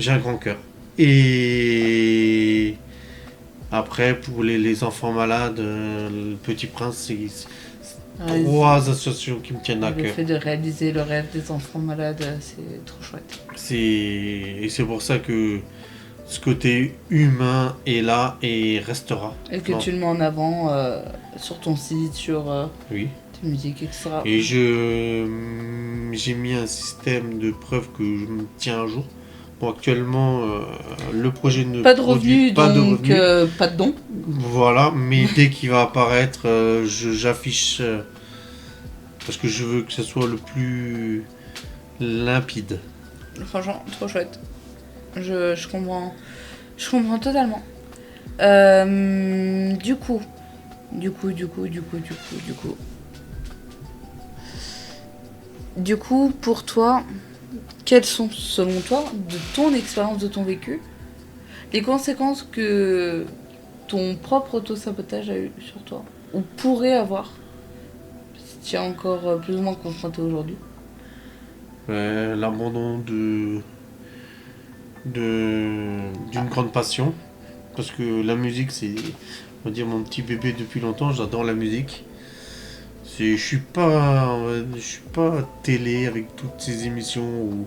un grand cœur. Et après, pour les enfants malades, le Petit Prince, c'est 3 associations qui me tiennent à cœur. Le fait de réaliser le rêve des enfants malades, c'est trop chouette. Et c'est pour ça que ce côté humain est là et restera. Et que tu le mets en avant sur ton site, sur tes musiques, etc. Et j'ai mis un système de preuve que je me tiens à jour. Bon, actuellement, le projet ne pas de revenus, pas de dons. Voilà, mais dès qu'il va apparaître, j'affiche parce que je veux que ce soit le plus limpide. Franchement, trop chouette. Je comprends totalement. Du coup. Du coup, pour toi, quelles sont, selon toi, de ton expérience, de ton vécu, les conséquences que ton propre auto-sabotage a eu sur toi, ou pourrait avoir, si tu es encore plus ou moins confronté aujourd'hui? L'abandon d'une grande passion, parce que la musique, c'est, on va dire, mon petit bébé depuis longtemps. J'adore la musique, Je suis pas télé avec toutes ces émissions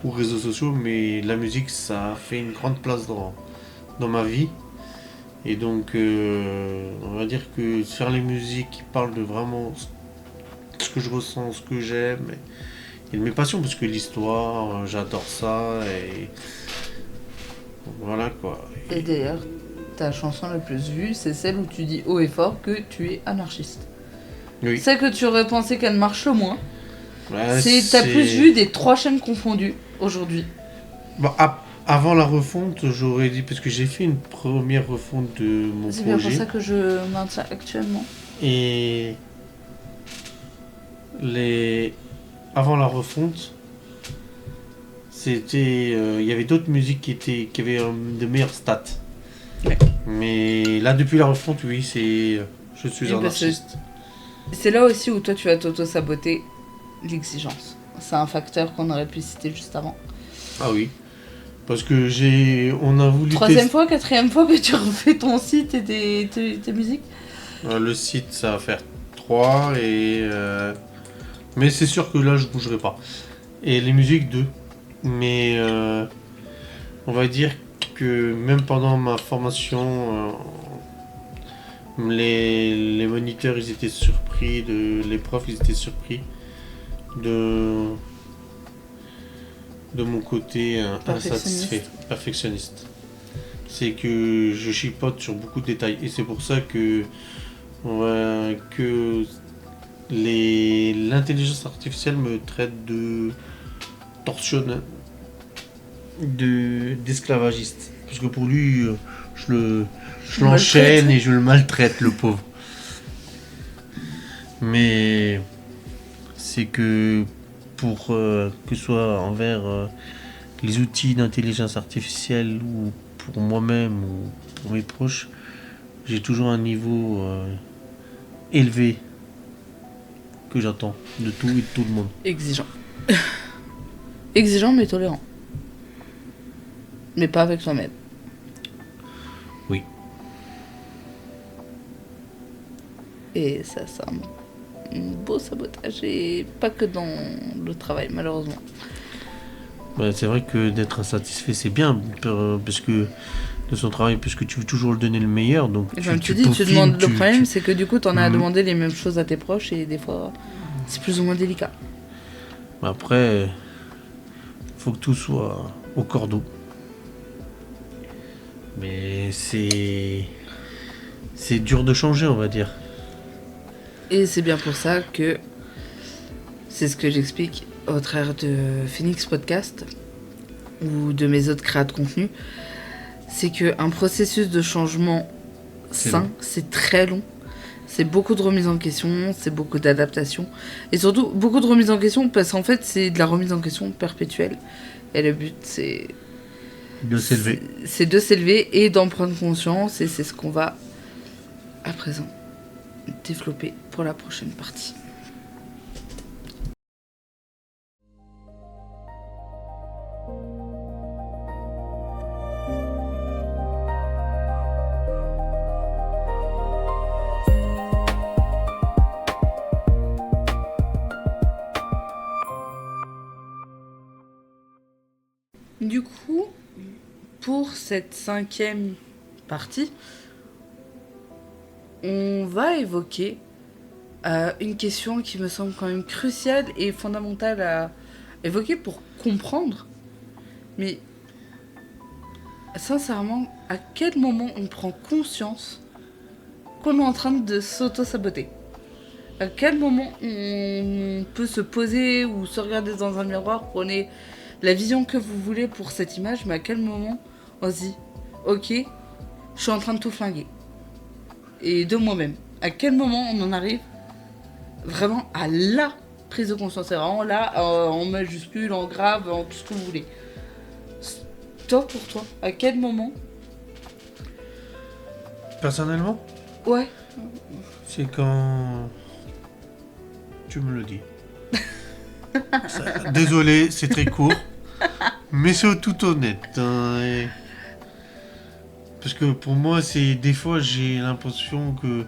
ou réseaux sociaux, mais la musique, ça a fait une grande place dans ma vie. Et donc, on va dire que faire les musiques qui parlent de vraiment ce que je ressens, ce que j'aime, et de mes passions, parce que l'histoire, j'adore ça, et voilà quoi. Et d'ailleurs, ta chanson la plus vue, c'est celle où tu dis haut et fort que tu es anarchiste. Oui. Celle que tu aurais pensé qu'elle marche le moins. Ouais, C'est ta plus vue des 3 chaînes confondues aujourd'hui. Bon, avant la refonte, j'aurais dit, parce que j'ai fait une première refonte de mon C'est bien pour projet. ça que je maintiens actuellement. Et avant la refonte, c'était, il y avait d'autres musiques qui avaient de meilleures stats. Ouais. Mais là, depuis la refonte, oui, je suis Oui, un parce que artiste. c'est là aussi où toi tu vas t'auto-saboter l'exigence. C'est un facteur qu'on aurait pu citer juste avant. Ah oui. Parce que on a voulu Troisième fois, quatrième fois que tu refais ton site et tes musiques. Le site, ça va faire 3 mais c'est sûr que là, je bougerai pas. Et les musiques, 2. Mais on va dire que même pendant ma formation, les moniteurs, ils étaient surpris, les profs, ils étaient surpris de, de mon côté insatisfait, perfectionniste. C'est que je chipote sur beaucoup de détails. Et c'est pour ça que l'intelligence artificielle me traite de tortionnaire, d'esclavagiste. Parce que pour lui, je l'enchaîne et je le maltraite, le pauvre. Mais c'est que pour que ce soit envers les outils d'intelligence artificielle ou pour moi-même ou pour mes proches, j'ai toujours un niveau élevé que j'attends de tout et de tout le monde. Exigeant. Exigeant mais tolérant. Mais pas avec soi-même. Oui. Et ça, c'est un beau sabotage. Et pas que dans le travail, malheureusement. Bah, c'est vrai que d'être insatisfait, c'est bien, parce que de son travail, parce que tu veux toujours le donner le meilleur. Donc et comme tu demandes, le problème, c'est que du coup, t'en as à demander les mêmes choses à tes proches et des fois, c'est plus ou moins délicat. Après, faut que tout soit au cordeau. Mais c'est dur de changer, on va dire. Et c'est bien pour ça que c'est ce que j'explique au travers de Phoenix Podcast ou de mes autres créas de contenu. C'est qu'un processus de changement sain, c'est très long. C'est beaucoup de remise en question, c'est beaucoup d'adaptation. Et surtout, beaucoup de remise en question, parce qu'en fait, c'est de la remise en question perpétuelle. Et le but, c'est de s'élever. C'est de s'élever et d'en prendre conscience. Et c'est ce qu'on va, à présent, développer pour la prochaine partie. Du coup, pour cette 5e partie, on va évoquer une question qui me semble quand même cruciale et fondamentale à évoquer pour comprendre. Mais sincèrement, à quel moment on prend conscience qu'on est en train de s'auto-saboter ? À quel moment on peut se poser ou se regarder dans un miroir, prenez la vision que vous voulez pour cette image, mais à quel moment on se dit ok, je suis en train de tout flinguer. Et de moi-même. À quel moment on en arrive vraiment à la prise de conscience. C'est vraiment là, en majuscule, en grave, en tout ce que vous voulez. Toi, pour toi, à quel moment ? Personnellement ? Ouais. C'est quand tu me le dis. Désolé, c'est très court. Mais c'est tout honnête. Parce que pour moi, c'est des fois, j'ai l'impression que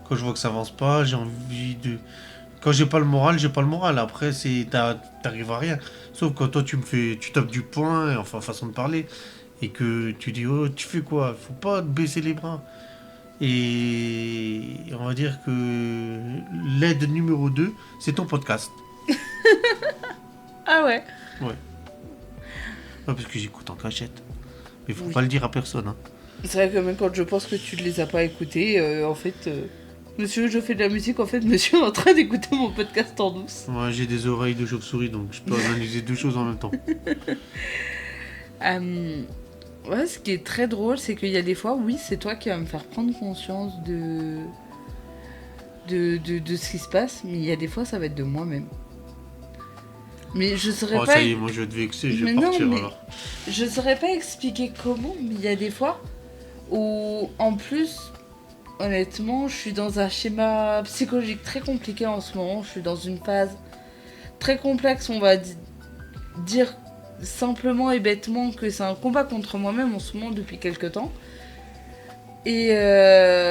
quand je vois que ça avance pas, j'ai envie Quand j'ai pas le moral, j'ai pas le moral. Après, t'arrives à rien. Sauf quand toi, tu tapes du poing, enfin, façon de parler, et que tu dis, oh, tu fais quoi? Faut pas te baisser les bras. Et on va dire que l'aide numéro 2, c'est ton podcast. Ah ouais. Ouais. Ouais, parce que j'écoute en cachette. Mais faut Oui. pas le dire à personne. Hein. C'est vrai que même quand je pense que tu ne les as pas écoutés, en fait, monsieur, je fais de la musique, en fait, monsieur est en train d'écouter mon podcast en douce. Moi, j'ai des oreilles de chauve-souris, donc je peux analyser deux choses en même temps. Ouais, ce qui est très drôle, c'est qu'il y a des fois, oui, c'est toi qui vas me faire prendre conscience de ce qui se passe, mais il y a des fois, ça va être de moi-même. Mais je saurais Oh, pas. ça y est, moi je vais te vexer, je vais Mais non, partir mais alors. je saurais pas expliquer comment, mais il y a des fois où, en plus, honnêtement, je suis dans un schéma psychologique très compliqué en ce moment. Je suis dans une phase très complexe, on va dire simplement et bêtement que c'est un combat contre moi-même en ce moment depuis quelques temps. Et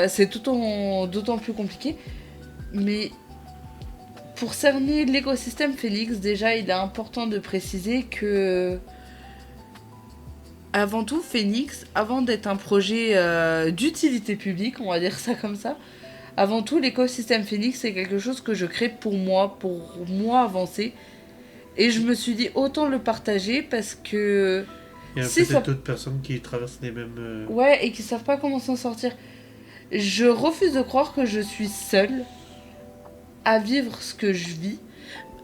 c'est d'autant plus compliqué. Mais pour cerner l'écosystème Phoenix, déjà, il est important de préciser que, avant tout, Phoenix, avant d'être un projet d'utilité publique, on va dire ça comme ça, avant tout, l'écosystème Phoenix, c'est quelque chose que je crée pour moi avancer. Et je me suis dit, autant le partager parce que... Il y a si peut-être ça... d'autres personnes qui traversent les mêmes. Ouais, et qui savent pas comment s'en sortir. Je refuse de croire que je suis seule à vivre ce que je vis.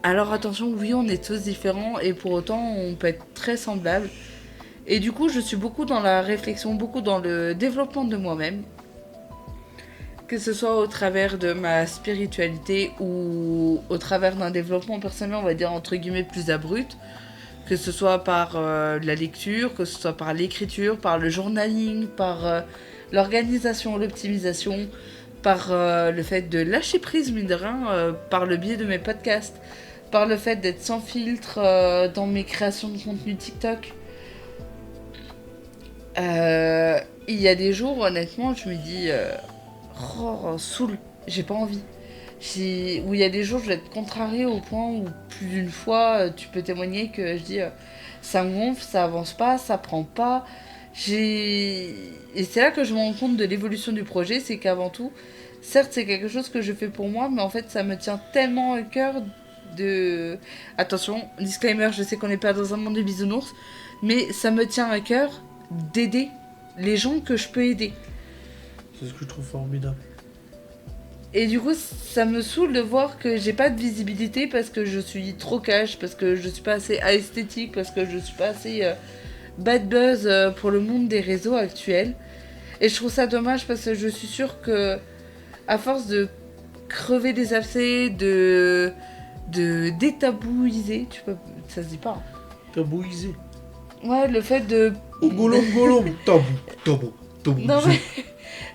Alors attention, oui, on est tous différents et pour autant, on peut être très semblables. Et du coup, je suis beaucoup dans la réflexion, beaucoup dans le développement de moi-même. Que ce soit au travers de ma spiritualité ou au travers d'un développement personnel, on va dire entre guillemets plus abrupt. Que ce soit par la lecture, que ce soit par l'écriture, par le journaling, par l'organisation, l'optimisation, par le fait de lâcher prise, mine de rien, par le biais de mes podcasts, par le fait d'être sans filtre dans mes créations de contenu TikTok. Il y a des jours, honnêtement, je me dis, saoul, j'ai pas envie. Où il y a des jours, je vais être contrariée au point où plus d'une fois, tu peux témoigner que je dis, ça me gonfle, ça avance pas, ça prend pas. Et c'est là que je me rends compte de l'évolution du projet, c'est qu'avant tout, certes, c'est quelque chose que je fais pour moi, mais en fait, ça me tient tellement à cœur de... Attention, disclaimer, je sais qu'on n'est pas dans un monde de bisounours, mais ça me tient à cœur d'aider les gens que je peux aider. C'est ce que je trouve formidable. Et du coup, ça me saoule de voir que j'ai pas de visibilité parce que je suis trop cash, parce que je suis pas assez esthétique, parce que je suis pas assez bad buzz pour le monde des réseaux actuels. Et je trouve ça dommage parce que je suis sûre que, à force de crever des abcès, de détabouiser, ça se dit pas. Hein. Tabouisé. Ouais, le fait de... Oh, golom, tabou. Non mais...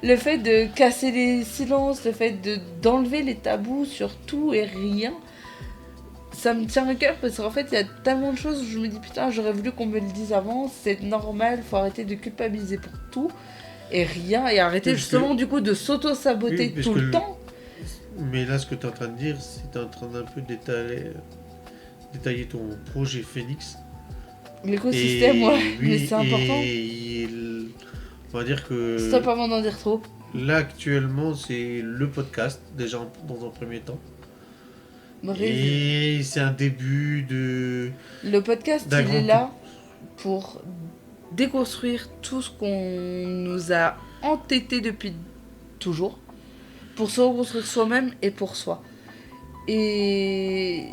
Le fait de casser les silences, le fait d'enlever les tabous sur tout et rien, ça me tient à cœur parce qu'en fait, il y a tellement de choses où je me dis putain, j'aurais voulu qu'on me le dise avant, c'est normal, faut arrêter de culpabiliser pour tout et rien, et arrêter justement du coup de s'auto-saboter tout le temps. Mais là, ce que tu es en train de dire, c'est que tu es en train d'un peu détailler ton projet Phoenix. L'écosystème, ouais, oui, mais c'est important. On va dire que... Stop avant d'en dire trop. Là, actuellement, c'est le podcast, déjà dans un premier temps. Bref. Et c'est un début de... Le podcast, il est là pour déconstruire tout ce qu'on nous a entêté depuis toujours, pour se reconstruire soi-même et pour soi. Et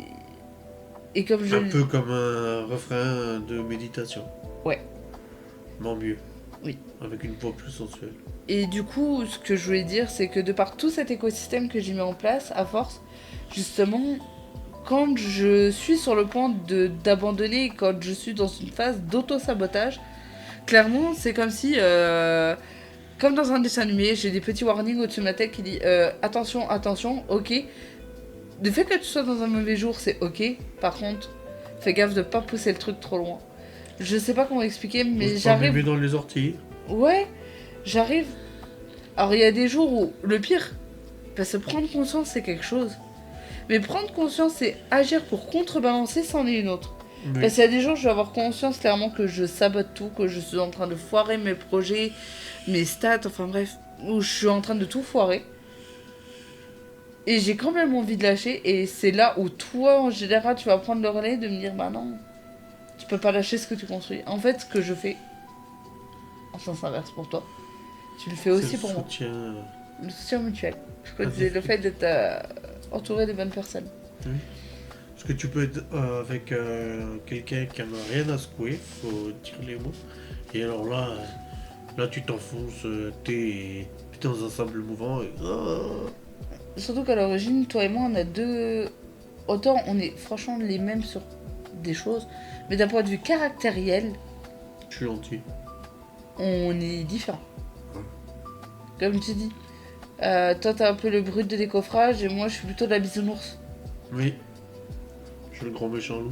comme je... Un peu comme un refrain de méditation. Ouais. Non, mieux. Oui. Avec une voix plus sensuelle. Et du coup, ce que je voulais dire, c'est que de par tout cet écosystème que j'ai mis en place, à force, justement, quand je suis sur le point d'abandonner, quand je suis dans une phase d'auto-sabotage, clairement, c'est comme si, comme dans un dessin animé, j'ai des petits warnings au-dessus de ma tête qui dit attention, attention, ok. Le fait que tu sois dans un mauvais jour, c'est ok. Par contre, fais gaffe de pas pousser le truc trop loin. Je sais pas comment expliquer, mais j'arrive... Pas dans les orties. Ouais, j'arrive. Alors il y a des jours où, le pire, parce que prendre conscience c'est quelque chose. Mais prendre conscience et agir pour contrebalancer, c'en est une autre. Oui. Parce qu'il y a des jours, je vais avoir conscience clairement que je sabote tout, que je suis en train de foirer mes projets, mes stats, enfin bref, où je suis en train de tout foirer. Et j'ai quand même envie de lâcher, et c'est là où toi, en général, tu vas prendre le relais de me dire, bah non, tu peux pas lâcher ce que tu construis. En fait, ce que je fais, en sens inverse pour toi, tu le fais aussi pour moi. Soutien. Le soutien mutuel. Je Ah, c'est le fait d'être entouré de bonnes personnes. Oui. Parce que tu peux être avec quelqu'un qui en a rien à secouer, faut dire les mots. Et alors là tu t'enfonces, t'es dans un sable mouvant. Et... Surtout qu'à l'origine, toi et moi, on a deux... Autant on est franchement les mêmes sur des choses, mais d'un point de vue caractériel, Je suis gentil. on est différents. Ouais. Comme tu dis. Toi, t'as un peu le brut de décoffrage, et moi, je suis plutôt de la bisounours. Oui. Je suis le grand méchant loup.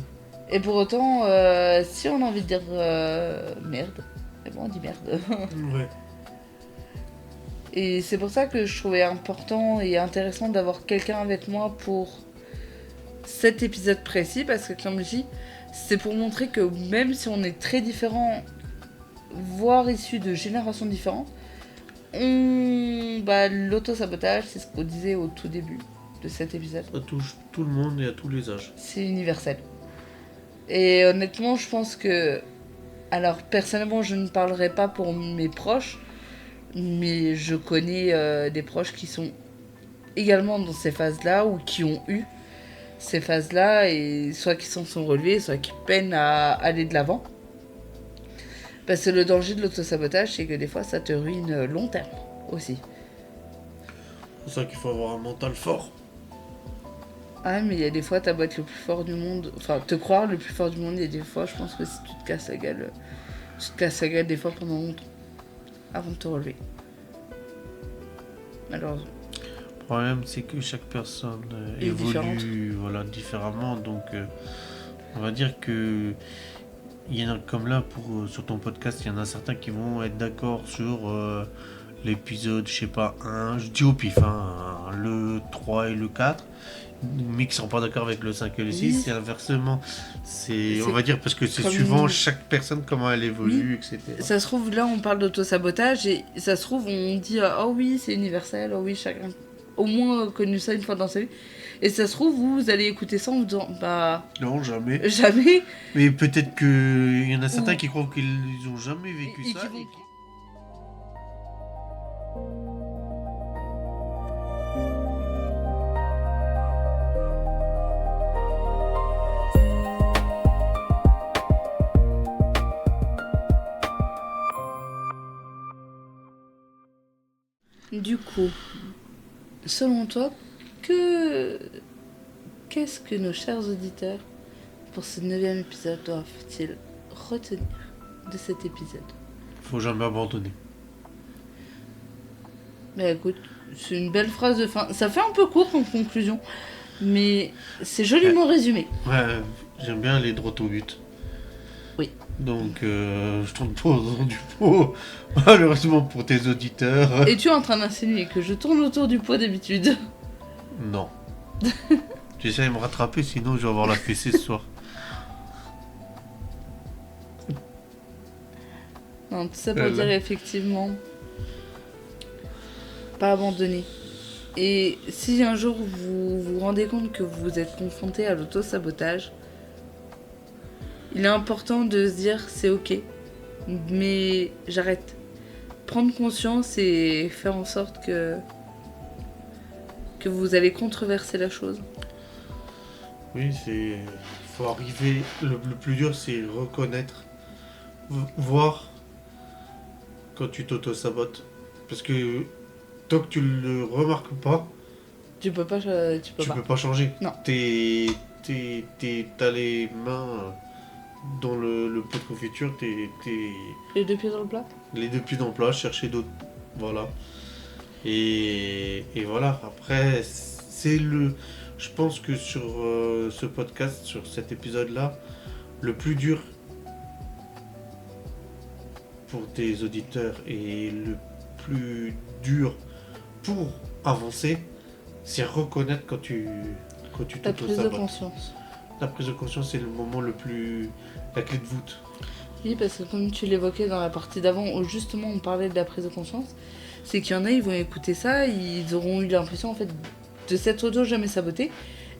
Et pour autant, si on a envie de dire merde, et bon, on dit merde. Ouais. Et c'est pour ça que je trouvais important et intéressant d'avoir quelqu'un avec moi pour cet épisode précis, parce que comme je dis, c'est pour montrer que même si on est très différents, voire issus de générations différentes, l'auto-sabotage, c'est ce qu'on disait au tout début de cet épisode. Ça touche tout le monde et à tous les âges. C'est universel. Et honnêtement, je pense que... Alors, personnellement, je ne parlerai pas pour mes proches, mais je connais des proches qui sont également dans ces phases-là ou qui ont eu ces phases-là, et soit qui s'en sont relevés, soit qui peinent à aller de l'avant. Parce que le danger de l'autosabotage, c'est que des fois, ça te ruine long terme aussi. C'est pour ça qu'il faut avoir un mental fort. Ah, mais il y a des fois, t'as beau être le plus fort du monde, enfin, te croire le plus fort du monde, et des fois, je pense que si tu te casses la gueule, tu te casses la gueule des fois pendant longtemps, avant de te relever. Malheureusement. Le problème, c'est que chaque personne Et évolue voilà, différemment. Donc, on va dire que il y en a comme là, sur ton podcast, il y en a certains qui vont être d'accord sur l'épisode, je sais pas, 1, je dis au pif, hein, le 3 et le 4, mais qui sont pas d'accord avec le 5 et le 6, Oui. et inversement, on va dire, parce que c'est comme- suivant chaque personne, comment elle évolue, etc. Ça se trouve, là, on parle d'autosabotage, et ça se trouve, on dit oh oui, c'est universel, oh oui, chacun au moins connu ça une fois dans sa vie. Et ça se trouve, vous allez écouter ça en vous disant bah. Non, jamais. Jamais. Mais peut-être qu'il y en a certains qui croient qu'ils ont jamais vécu Et ça. qui vont- Du coup, selon toi, qu'est-ce que nos chers auditeurs, pour ce 9e épisode, doivent-ils retenir de cet épisode? Faut jamais abandonner. Mais écoute, c'est une belle phrase de fin. Ça fait un peu court en conclusion, mais c'est joliment résumé. Ouais, j'aime bien aller droit au but. Oui. Donc, je tourne pas autour du pot, malheureusement pour tes auditeurs. Et tu es en train d'insinuer que je tourne autour du pot d'habitude? Non. J'essaie de me rattraper, sinon je vais avoir la fessée ce soir. Non, tout ça pour dire effectivement, pas abandonner. Et si un jour vous vous rendez compte que vous êtes confronté à l'auto-sabotage, il est important de se dire c'est ok, mais j'arrête. Prendre conscience et faire en sorte que vous allez controverser la chose. Oui, faut arriver. Le plus dur, c'est reconnaître, voir quand tu t'auto-sabotes. Parce que tant que tu le remarques pas, Tu peux pas. Tu peux tu pas. peux pas changer. Non. T'as les mains dans le pot de confiture, t'es Les deux pieds dans le plat. les deux pieds dans le plat, chercher d'autres. Voilà. Et voilà. Après, je pense que sur ce podcast, sur cet épisode-là, le plus dur pour tes auditeurs et le plus dur pour avancer, c'est reconnaître quand tu quand tu La prise de t'auto-sabotes. conscience. La prise de conscience, c'est le moment le plus... la clé de voûte. Oui, parce que comme tu l'évoquais dans la partie d'avant, où justement on parlait de la prise de conscience, c'est qu'il y en a, ils vont écouter ça, ils auront eu l'impression en fait de s'être auto-jamais saboté.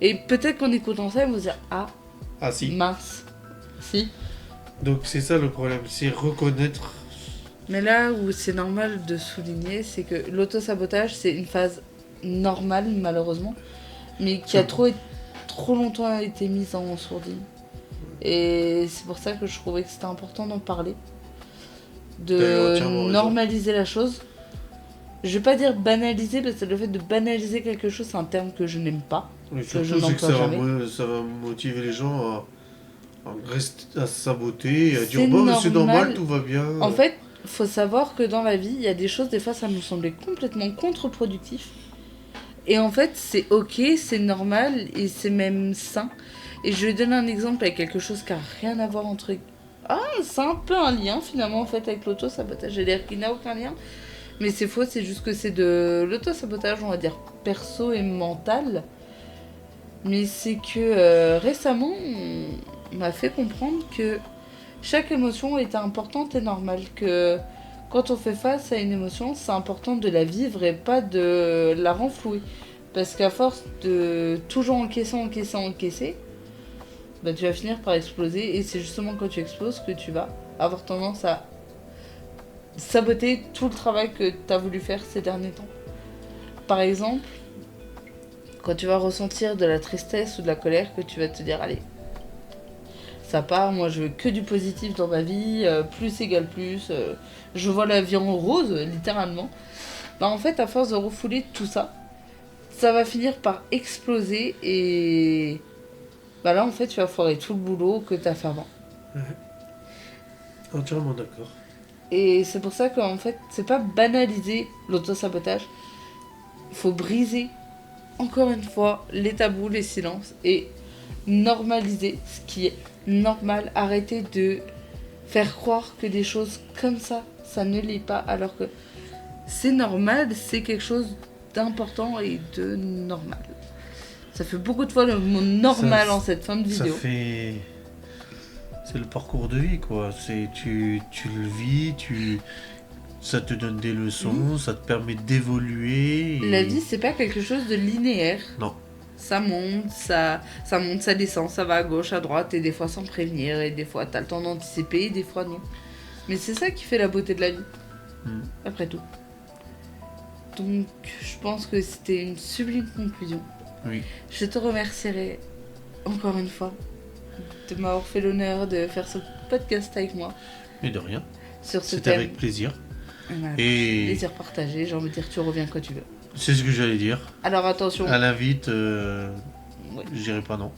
Et peut-être qu'en écoutant ça, ils vont se dire ah, Ah si. mince, si. Donc c'est ça le problème, c'est reconnaître... Mais là où c'est normal de souligner, c'est que l'auto-sabotage, c'est une phase normale, malheureusement, mais qui a trop longtemps été mise en sourdine. Et c'est pour ça que je trouvais que c'était important d'en parler. T'as entièrement De raison. normaliser la chose. Je vais pas dire banaliser, parce que le fait de banaliser quelque chose, c'est un terme que je n'aime pas. Mais Que je surtout, c'est que n'emploie jamais. ça va motiver les gens à se saboter et à dire C'est bon, mais c'est normal, normal. tout va bien. En fait, faut savoir que dans la vie, il y a des choses, des fois, ça me semblait complètement contre-productif. Et en fait, c'est ok, c'est normal et c'est même sain. Et je vais donner un exemple avec quelque chose qui n'a rien à voir entre... Ah, c'est un peu un lien finalement en fait avec l'auto-sabotage. J'ai l'air qu'il n'a aucun lien. Mais c'est faux, c'est juste que c'est de l'auto-sabotage, on va dire, perso et mental. Mais c'est que récemment, on m'a fait comprendre que chaque émotion était importante et normale. Que quand on fait face à une émotion, c'est important de la vivre et pas de la renflouer. Parce qu'à force de toujours encaisser, bah, tu vas finir par exploser. Et c'est justement quand tu exploses que tu vas avoir tendance à saboter tout le travail que tu as voulu faire ces derniers temps. Par exemple, quand tu vas ressentir de la tristesse ou de la colère, que tu vas te dire, allez, ça part, moi je veux que du positif dans ma vie, plus égale plus, je vois la vie en rose, littéralement. Bah, en fait, à force de refouler tout ça, ça va finir par exploser et bah là en fait tu vas foirer tout le boulot que tu as fait avant. Entièrement d'accord. Et c'est pour ça qu'en fait, c'est pas banaliser l'auto-sabotage. Il faut briser, encore une fois, les tabous, les silences et normaliser ce qui est normal. Arrêter de faire croire que des choses comme ça ne l'est pas, alors que c'est normal, c'est quelque chose d'important et de normal. Ça fait beaucoup de fois le mot normal Ça, en cette fin de vidéo. Ça fait... C'est le parcours de vie, quoi. C'est tu le vis, ça te donne des leçons, ça te permet d'évoluer. Et... La vie, c'est pas quelque chose de linéaire. Non. Ça monte, ça descend, ça va à gauche, à droite, et des fois sans prévenir, et des fois t'as le temps d'anticiper, et des fois non. Mais c'est ça qui fait la beauté de la vie, après tout. Donc, je pense que c'était une sublime conclusion. Oui. Je te remercierai encore une fois de m'avoir fait l'honneur de faire ce podcast avec moi. Mais de rien. Sur ce C'était thème. avec plaisir. Voilà. Et Plaisir partagé, j'ai envie de dire tu reviens quand tu veux. c'est ce que j'allais dire. Alors attention. À l'invite, Ouais. je dirais pas non.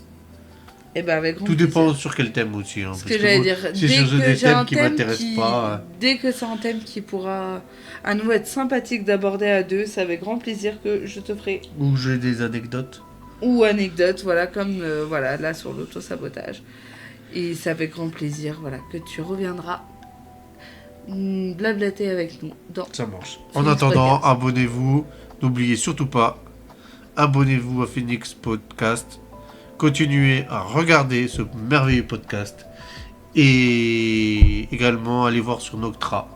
Et ben avec grand Tout plaisir. dépend sur quel thème aussi. Hein, Ce parce que j'allais moi, dire, si dès sur que des j'ai un thèmes qui thème m'intéressent qui... pas. Dès que c'est un thème qui pourra à nouveau être sympathique d'aborder à deux, c'est avec grand plaisir que je te ferai. Ou j'ai des anecdotes. Ou anecdote, voilà, comme voilà, là sur l'auto-sabotage. Et c'est avec grand plaisir, voilà, que tu reviendras blablater avec nous dans... Ça marche. Phoenix En attendant, Podcast. abonnez-vous. N'oubliez surtout pas, abonnez-vous à Phoenix Podcast. Continuez à regarder ce merveilleux podcast. Et également, allez voir sur Noctra.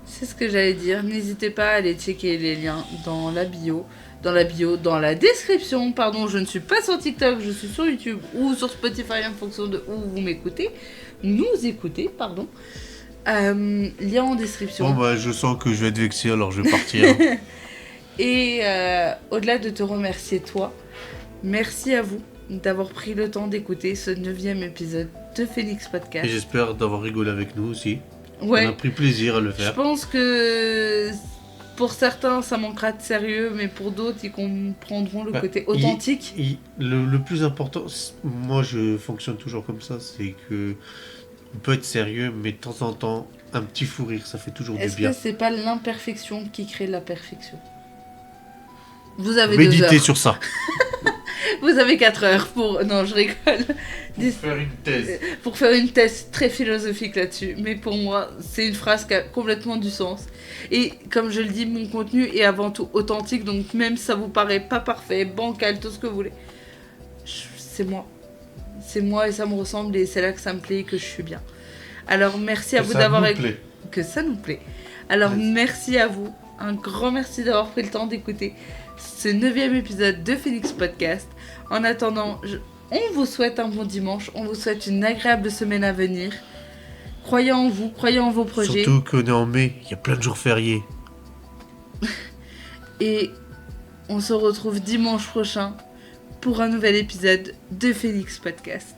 C'est ce que j'allais dire. N'hésitez pas à aller checker les liens dans la bio. Dans la description. Pardon, je ne suis pas sur TikTok, je suis sur YouTube ou sur Spotify en fonction de où vous m'écoutez. Nous écoutez, pardon. Lien en description. Bon, bah, je sens que je vais être vexé, alors je vais partir. Et au-delà de te remercier toi, merci à vous d'avoir pris le temps d'écouter ce 9e épisode de Phoenix Et Podcast. j'espère d'avoir rigolé avec nous aussi. Ouais, On a pris plaisir à le je faire. pense que pour certains ça manquera de sérieux, mais pour d'autres ils comprendront le Bah, côté authentique. Le plus important, moi je fonctionne toujours comme ça, c'est que on peut être sérieux, mais de temps en temps, un petit fou rire, ça fait toujours du Est-ce bien. que c'est pas l'imperfection qui crée la perfection? Vous avez 2 Méditez heures. sur ça. Vous avez 4 heures pour... Non, je rigole. Faire une thèse. Pour faire une thèse très philosophique là-dessus. Mais pour moi, c'est une phrase qui a complètement du sens. Et comme je le dis, mon contenu est avant tout authentique. Donc même si ça vous paraît pas parfait, bancal, tout ce que vous voulez, c'est moi. C'est moi et ça me ressemble et c'est là que ça me plaît et que je suis bien. Alors merci à vous d'avoir... Que ça nous plaît. Alors merci à vous. Un grand merci d'avoir pris le temps d'écouter ce 9e épisode de Phoenix Podcast. En attendant, on vous souhaite un bon dimanche. On vous souhaite une agréable semaine à venir. Croyez en vous, croyez en vos projets. Surtout qu'on est en mai, il y a plein de jours fériés. Et on se retrouve dimanche prochain pour un nouvel épisode de Phoenix Podcast.